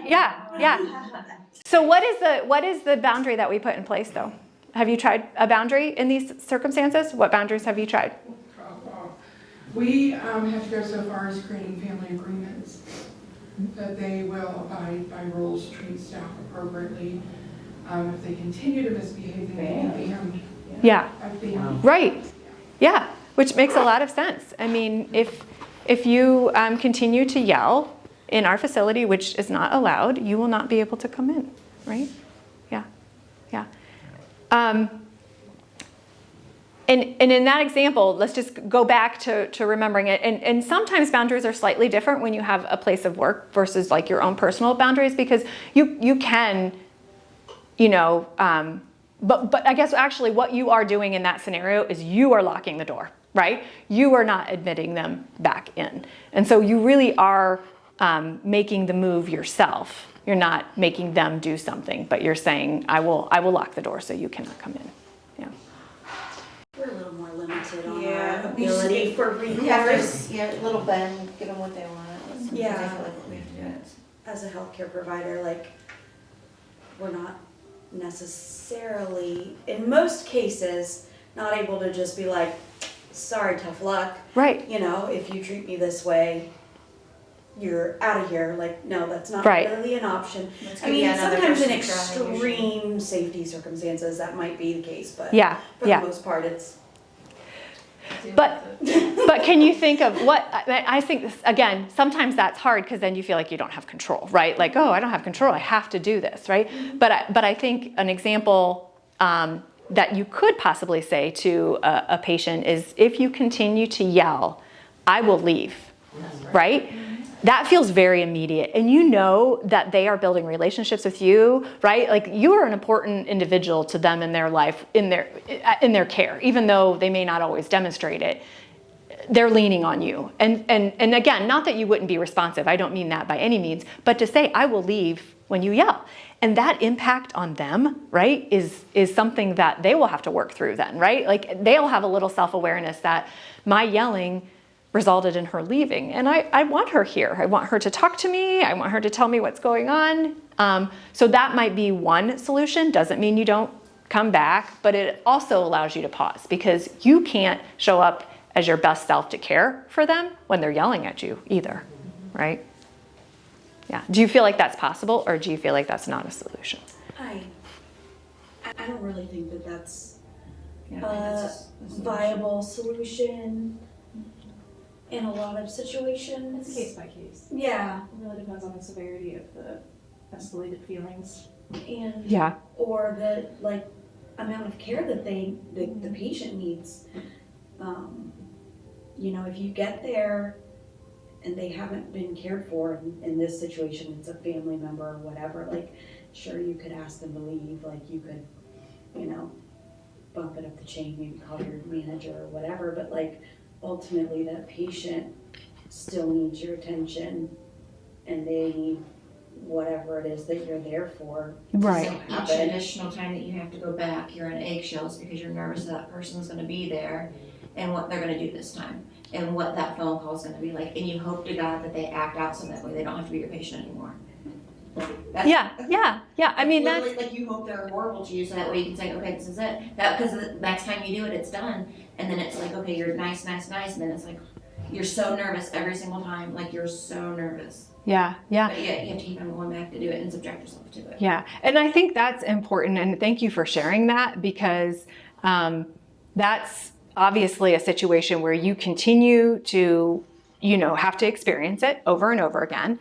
Yeah. So what is the boundary that we put in place though? Have you tried a boundary in these circumstances? What boundaries have you tried? We have to go so far as creating family agreements that they will abide by rules, treat staff appropriately. If they continue to misbehave, they may be banned. Yeah. Banned. Right. Yeah. Which makes a lot of sense. I mean, if you continue to yell in our facility, which is not allowed, you will not be able to come in. Right? Yeah. Yeah. And in that example, let's just go back to remembering it. And sometimes boundaries are slightly different when you have a place of work versus like your own personal boundaries, because you can, you know, but I guess actually what you are doing in that scenario is you are locking the door, right? You are not admitting them back in. And so you really are making the move yourself. You're not making them do something, but you're saying, I will lock the door so you cannot come in. Yeah. We're a little more limited on Yeah, our we just ability need for We recourse. Yeah, little bend, give them what they want. Yeah. I feel like we have to do it. as a healthcare provider, like, we're not necessarily, in most cases, not able to just be like, sorry, tough luck. Right. You know, if you treat me this way, you're out of here. Like, no, that's not Right. really an option. It's I gonna be mean, another sometimes in person trying, usually. extreme safety circumstances, that might be the case, but Yeah, for yeah. the most part, it's. But can you think of what, I think, this, again, sometimes that's hard because then you feel like you don't have control, right? Like, oh, I don't have control, I have to do this, right? But I think an example that you could possibly say to a patient is, if you continue to yell, I will leave, right? That feels very immediate. And you know that they are building relationships with you, right? Like, you are an important individual to them in their life, in their care, even though they may not always demonstrate it. They're leaning on you. And again, not that you wouldn't be responsive. I don't mean that by any means, but to say, I will leave when you yell. And that impact on them, right, is something that they will have to work through then, right? Like, they'll have a little self-awareness that my yelling resulted in her leaving. And I want her here. I want her to talk to me. I want her to tell me what's going on. So that might be one solution. Doesn't mean you don't come back, but it also allows you to pause, because you can't show up as your best self to care for them when they're yelling at you either, right? Yeah. Do you feel like that's possible, or do you feel like that's not a solution? I don't really think that that's Yeah, I think a that's a viable solution in a lot of situations. It's case by case. Yeah, It really depends on the severity of the escalated feelings. and Yeah. or the like amount of care that the patient needs. You know, if you get there and they haven't been cared for in this situation, it's a family member or whatever, like, sure, you could ask them to leave, like, you could, you know, bump it up the chain, maybe call your manager or whatever, but like, ultimately that patient still needs your attention, and they need whatever it is that you're there for. Right. So each additional time that you have to go back, you're in eggshells because you're nervous that person's gonna be there and what they're gonna do this time and what that phone call is gonna be like, and you hope to God that they act out so that way they don't have to be your patient anymore. Yeah. I mean, that's, literally, like, you hope they're horrible to you so that way you can say, okay, this is it. That, because the next time you do it, it's done. And then it's like, okay, you're nice, and then it's like, you're so nervous every single time, like, you're so nervous. yeah. But yeah, you have to keep on going back to do it and subject yourself to it. Yeah, and I think that's important, and thank you for sharing that, because that's obviously a situation where you continue to, you know, have to experience it over and over again.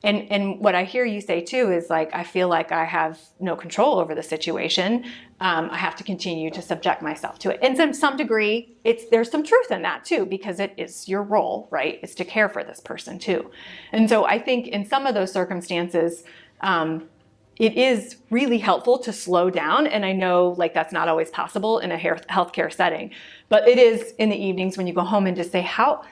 And what I hear you say too is like, I feel like I have no control over the situation. I have to continue to subject myself to it. And to some degree, there's some truth in that too, because it is your role, right? Is to care for this person too. And so I think in some of those circumstances, it is really helpful to slow down. And I know like that's not always possible in a healthcare setting, but it is in the evenings when you go home and just say, how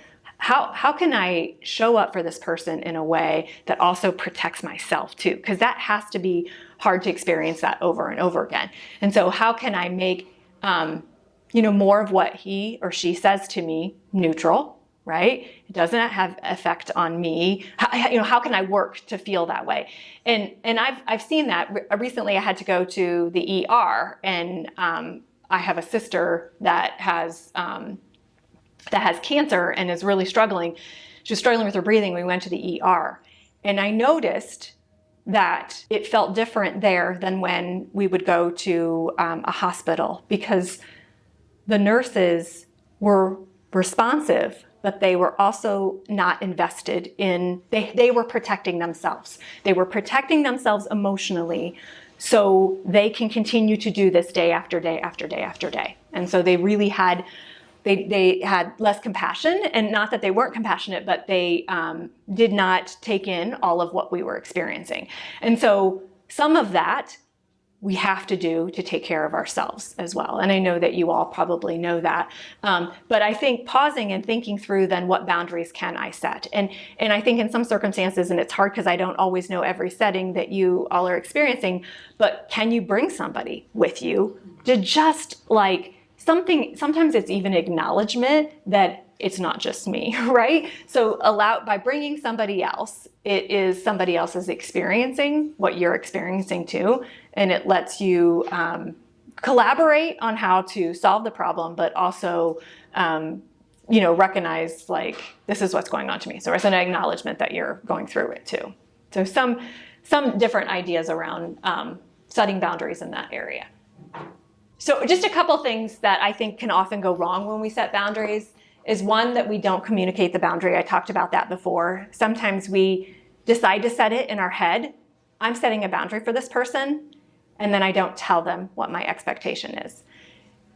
can I show up for this person in a way that also protects myself too? Because that has to be hard to experience that over and over again. And so how can I make, more of what he or she says to me neutral, right? It doesn't have effect on me. How can I work to feel that way? And I've seen that. Recently I had to go to the ER, and I have a sister that has cancer and is really struggling. She was struggling with her breathing. We went to the ER, and I noticed that it felt different there than when we would go to a hospital, because the nurses were responsive, but they were also not invested in, they were protecting themselves. They were protecting themselves emotionally so they can continue to do this day after day after day after day. And so they really had, they had less compassion, and not that they weren't compassionate, but they did not take in all of what we were experiencing. And so some of that we have to do to take care of ourselves as well. And I know that you all probably know that. But I think pausing and thinking through then what boundaries can I set? And I think in some circumstances, and it's hard because I don't always know every setting that you all are experiencing, but can you bring somebody with you to just like something, sometimes it's even acknowledgement that it's not just me, right? So by bringing somebody else, it is somebody else is experiencing what you're experiencing too. And it lets you collaborate on how to solve the problem, but also, recognize like, this is what's going on to me. So it's an acknowledgement that you're going through it too. So some different ideas around setting boundaries in that area. So just a couple things that I think can often go wrong when we set boundaries is one, that we don't communicate the boundary. I talked about that before. Sometimes we decide to set it in our head. I'm setting a boundary for this person, and then I don't tell them what my expectation is.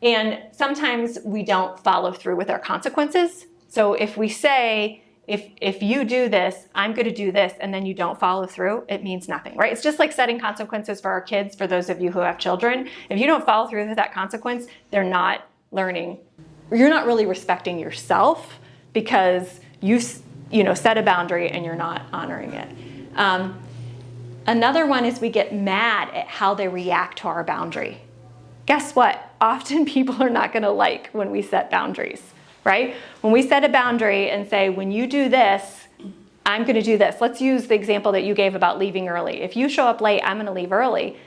And sometimes we don't follow through with our consequences. So if we say, if you do this, I'm going to do this, and then you don't follow through, it means nothing, right? It's just like setting consequences for our kids, for those of you who have children. If you don't follow through with that consequence, they're not learning. You're not really respecting yourself because you set a boundary and you're not honoring it. Another one is we get mad at how they react to our boundary. Guess what? Often people are not going to like when we set boundaries, right? When we set a boundary and say, when you do this, I'm going to do this. Let's use the example that you gave about leaving early. If you show up late, I'm going to leave early.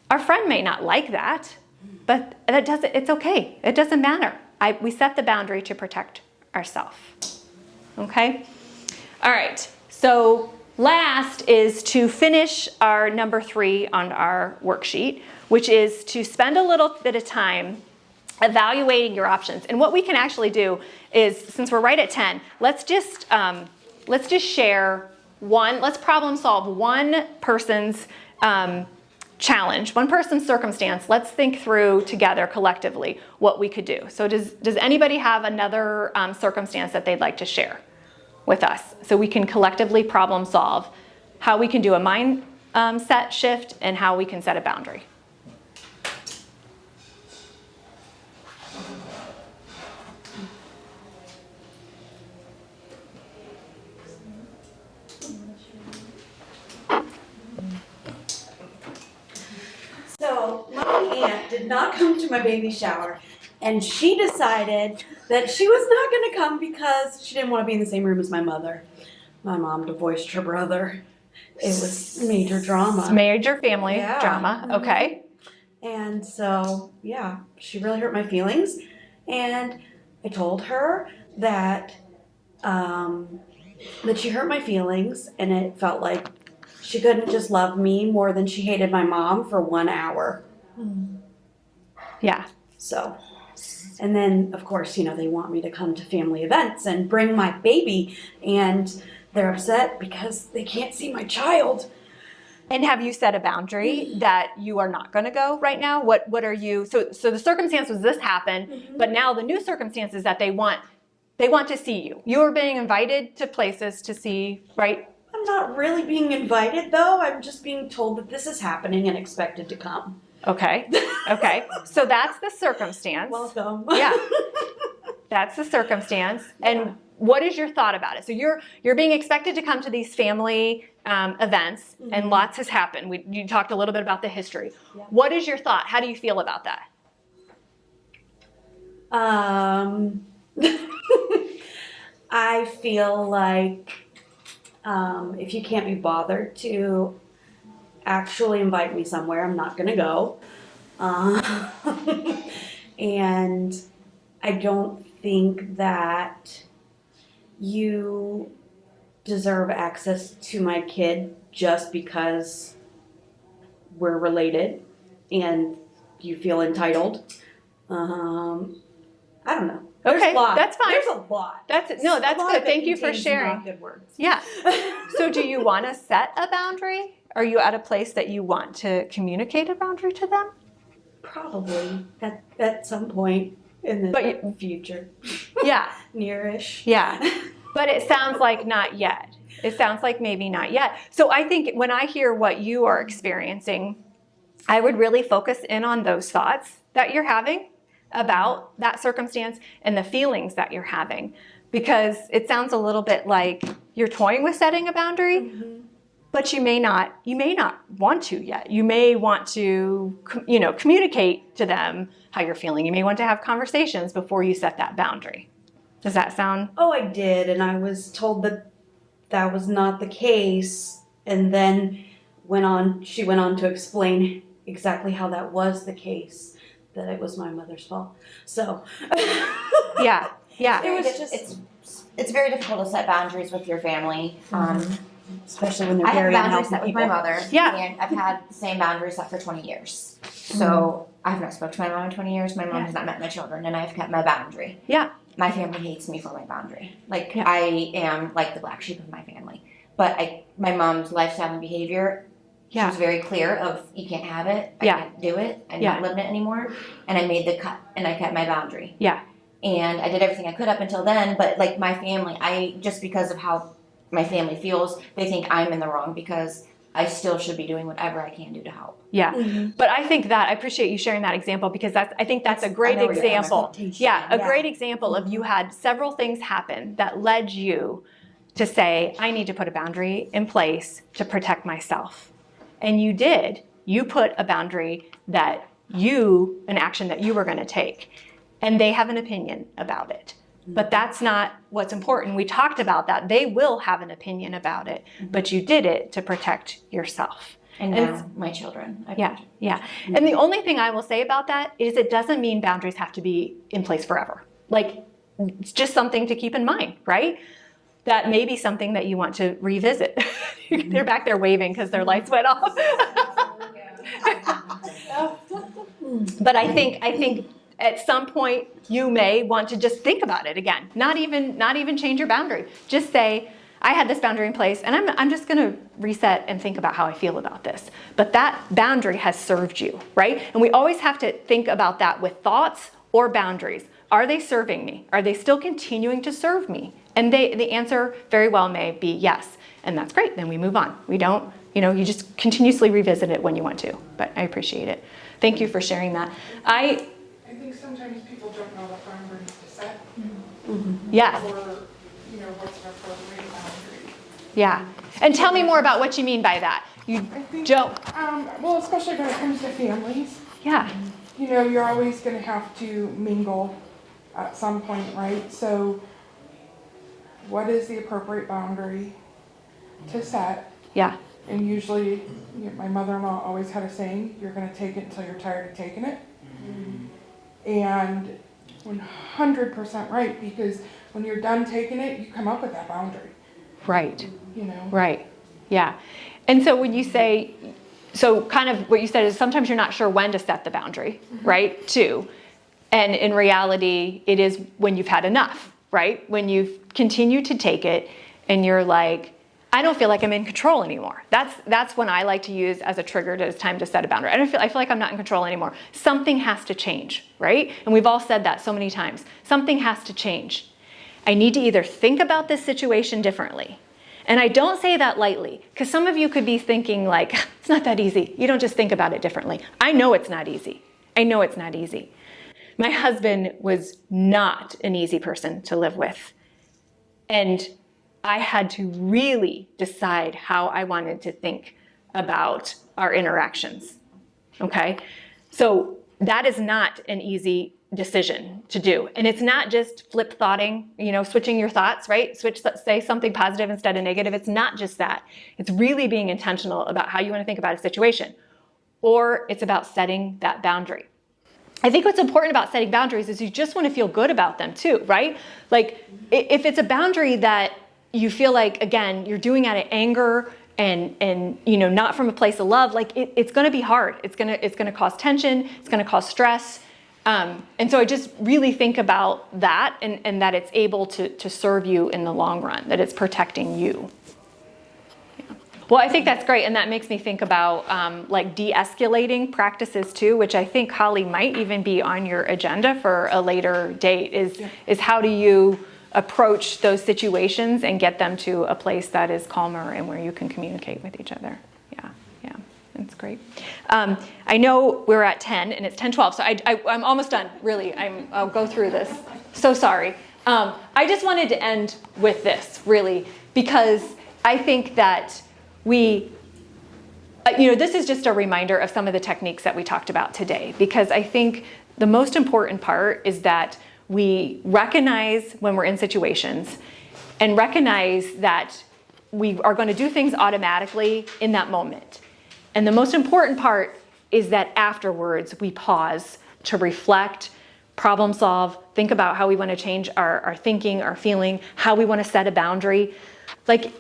Our friend may not like that, but it's okay. It doesn't matter. We set the boundary to protect ourselves. Okay? All right. So last is to finish our number 3 on our worksheet, which is to spend a little bit of time evaluating your options. And what we can actually do is, since we're right at 10, let's just share let's problem solve one person's challenge, one person's circumstance. Let's think through together collectively what we could do. So does anybody have another circumstance that they'd like to share with us, so we can collectively problem solve how we can do a mindset shift and how we can set a boundary? So my aunt did not come to my baby shower, and she decided that she was not going to come because she didn't want to be in the same room as my mother. My mom divorced her brother. It was major drama. It's major family drama. Okay. And so, she really hurt my feelings. And I told her that she hurt my feelings, and it felt like she couldn't just love me more than she hated my mom for 1 hour. Yeah. So, and then, of course, they want me to come to family events and bring my baby. And they're upset because they can't see my child. And have you set a boundary that you are not going to go right now? What are you? So the circumstance was this happened, but now the new circumstance is that they want to see you. You are being invited to places to see, right? I'm not really being invited though. I'm just being told that this is happening and expected to come. Okay. Okay. So that's the circumstance. Welcome. Yeah. That's the circumstance. And what is your thought about it? So you're being expected to come to these family events, and lots has happened. You talked a little bit about the history. Yeah. What is your thought? How do you feel about that? I feel like if you can't be bothered to actually invite me somewhere, I'm not going to go. And I don't think that you deserve access to my kid just because we're related and you feel entitled. I don't know. There's Okay, a lot. that's fine. There's a lot. That's good. A lot Thank of it you for contains sharing. not good words. Yeah. So do you want to set a boundary? Are you at a place that you want to communicate a boundary to them? Probably at some point in the future. Yeah. Nearish. Yeah. But it sounds like not yet. It sounds like maybe not yet. So I think when I hear what you are experiencing, I would really focus in on those thoughts that you're having about that circumstance and the feelings that you're having, because it sounds a little bit like you're toying with setting a boundary, but you may not want to yet. You may want to, communicate to them how you're feeling. You may want to have conversations before you set that boundary. Does that sound? Oh, I did, and I was told that was not the case, and then she went on to explain exactly how that was the case, that it was my mother's fault. So yeah. It was just it's very difficult to set boundaries with your family, especially when they're I have very boundaries unhealthy set with people. my mother. Yeah. And I've had the same boundaries set for 20 years. So I've not spoken to my mom in 20 years. My mom has not met my children, and I've kept my boundary. Yeah. My family hates me for my boundary. I am like the black sheep of my family. But my mom's lifestyle and behavior, she was very clear of, you can't have it, I can't do it, I'm not living it anymore. And I made the cut, and I kept my boundary. Yeah. And I did everything I could up until then, but my family, just because of how my family feels, they think I'm in the wrong because I still should be doing whatever I can do to help. Yeah. But I think that, I appreciate you sharing that example, because I think that's a great example. Yeah, a great example of you had several things happen that led you to say, I need to put a boundary in place to protect myself. And you did. You put a boundary an action that you were going to take. And they have an opinion about it. But that's not what's important. We talked about that. They will have an opinion about it, but you did it to protect yourself. And now my children. Yeah. And the only thing I will say about that is it doesn't mean boundaries have to be in place forever. It's just something to keep in mind, right? That may be something that you want to revisit. They're back there waving because their lights went off. But I think at some point you may want to just think about it again. Not even change your boundary. Just say, I had this boundary in place, and I'm just going to reset and think about how I feel about this. But that boundary has served you, right? And we always have to think about that with thoughts or boundaries. Are they serving me? Are they still continuing to serve me? And the answer very well may be yes. And that's great. Then we move on. We don't, you just continuously revisit it when you want to. But I appreciate it. Thank you for sharing that. I think sometimes people don't know what boundaries to set. Yes. Or, what's an appropriate boundary. Yeah. And tell me more about what you mean by that. Well, especially when it comes to families. Yeah. You're always going to have to mingle at some point, right? So what is the appropriate boundary to set? Yeah. And usually, my mother-in-law always had a saying, you're going to take it until you're tired of taking it. And 100% right, because when you're done taking it, you come up with that boundary. Right. Right. Yeah. And so when you say, kind of what you said is sometimes you're not sure when to set the boundary, right? Too. And in reality, it is when you've had enough, right? When you've continued to take it and you're like, I don't feel like I'm in control anymore. That's when I like to use as a trigger that it's time to set a boundary. I feel like I'm not in control anymore. Something has to change, right? And we've all said that so many times. Something has to change. I need to either think about this situation differently. And I don't say that lightly, because some of you could be thinking like, it's not that easy. You don't just think about it differently. I know it's not easy. I know it's not easy. My husband was not an easy person to live with. And I had to really decide how I wanted to think about our interactions, okay? So that is not an easy decision to do. And it's not just flip thoughting, switching your thoughts, right? Say something positive instead of negative. It's not just that. It's really being intentional about how you want to think about a situation. Or it's about setting that boundary. I think what's important about setting boundaries is you just want to feel good about them too, right? Like if it's a boundary that you feel like, again, you're doing out of anger and not from a place of love, like it's going to be hard. It's going to cause tension. It's going to cause stress. And so I just really think about that and that it's able to serve you in the long run, that it's protecting you. Yeah. Well, I think that's great. And that makes me think about like de-escalating practices too, which I think, Holly, might even be on your agenda for a later date, is how do you approach those situations and get them to a place that is calmer and where you can communicate with each other. Yeah, that's great. I know we're at 10 and it's 10:12, so I'm almost done, really. I'll go through this. So sorry. I just wanted to end with this, really, because I think that this is just a reminder of some of the techniques that we talked about today, because I think the most important part is that we recognize when we're in situations and recognize that we are going to do things automatically in that moment. And the most important part is that afterwards we pause to reflect, problem solve, think about how we want to change our thinking, our feeling, how we want to set a boundary. Like,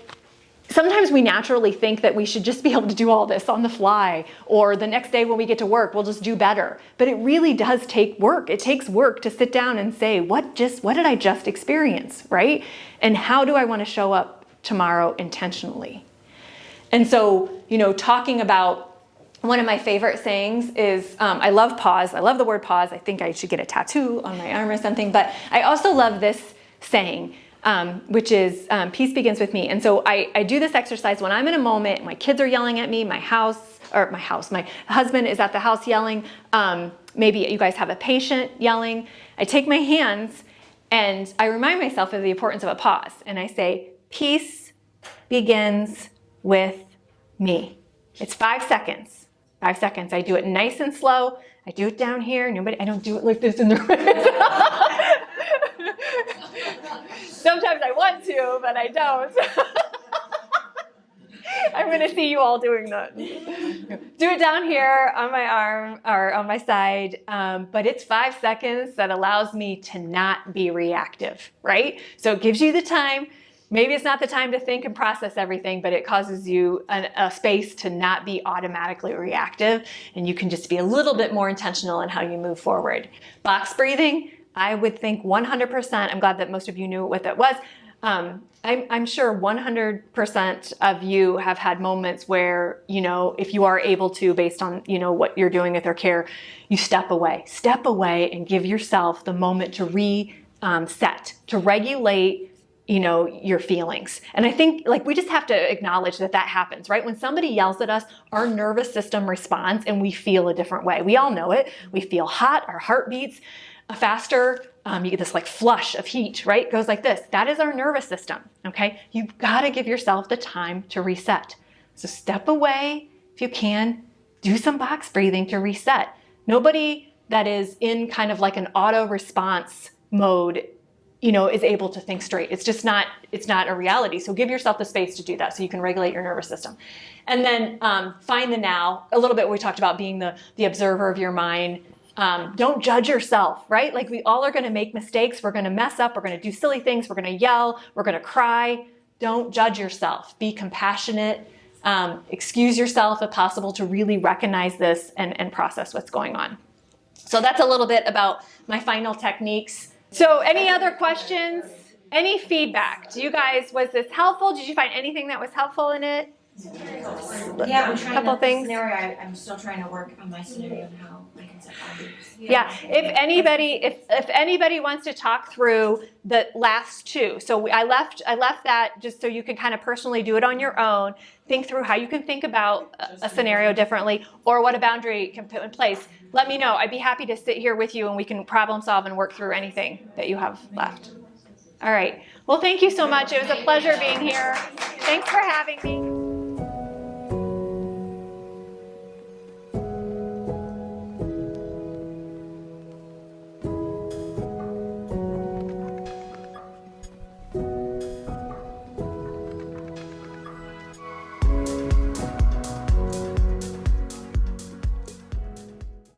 sometimes we naturally think that we should just be able to do all this on the fly, or the next day when we get to work, we'll just do better. But it really does take work. It takes work to sit down and say, what did I just experience, right? And how do I want to show up tomorrow intentionally? And so, talking about one of my favorite sayings is, I love pause. I love the word pause. I think I should get a tattoo on my arm or something. But I also love this saying, which is peace begins with me. And so I do this exercise when I'm in a moment, my kids are yelling at me, my husband is at the house yelling, maybe you guys have a patient yelling. I take my hands and I remind myself of the importance of a pause. And I say, peace begins with me. It's 5 seconds. 5 seconds. I do it nice and slow. I do it down here. I don't do it like this in the Sometimes I want to, but I don't. I'm going to see you all doing that. Do it down here on my arm or on my side. But it's 5 seconds that allows me to not be reactive, right? So it gives you the time. Maybe it's not the time to think and process everything, but it causes you a space to not be automatically reactive. And you can just be a little bit more intentional in how you move forward. Box breathing, I would think 100%. I'm glad that most of you knew what that was. I'm sure 100% of you have had moments where, if you are able to, based on, what you're doing with their care, you step away and give yourself the moment to reset, to regulate, your feelings. And I think we just have to acknowledge that happens, right? When somebody yells at us, our nervous system responds and we feel a different way. We all know it. We feel hot, our heart beats faster. You get this flush of heat, right? It goes like this. That is our nervous system, okay? You've got to give yourself the time to reset. So step away if you can, do some box breathing to reset. Nobody that is in kind of like an auto response mode, is able to think straight. It's just not, it's not a reality. So give yourself the space to do that so you can regulate your nervous system. And then find the now. A little bit we talked about being the observer of your mind. Don't judge yourself, right? We all are going to make mistakes. We're going to mess up. We're going to do silly things. We're going to yell. We're going to cry. Don't judge yourself. Be compassionate. Excuse yourself if possible to really recognize this and process what's going on. So that's a little bit about my final techniques. So any other questions? Any feedback? Was this helpful? Did you find anything that was helpful in it? Yeah, I'm trying Couple to things. scenario. I'm still trying to work on my scenario and how I can set boundaries. Yeah, if anybody wants to talk through the last two, so I left that just so you can kind of personally do it on your own. Think through how you can think about a scenario differently, or what a boundary can put in place. Let me know. I'd be happy to sit here with you and we can problem solve and work through anything that you have left. All right. Well, thank you so much. It was a pleasure being here. Thanks for having me.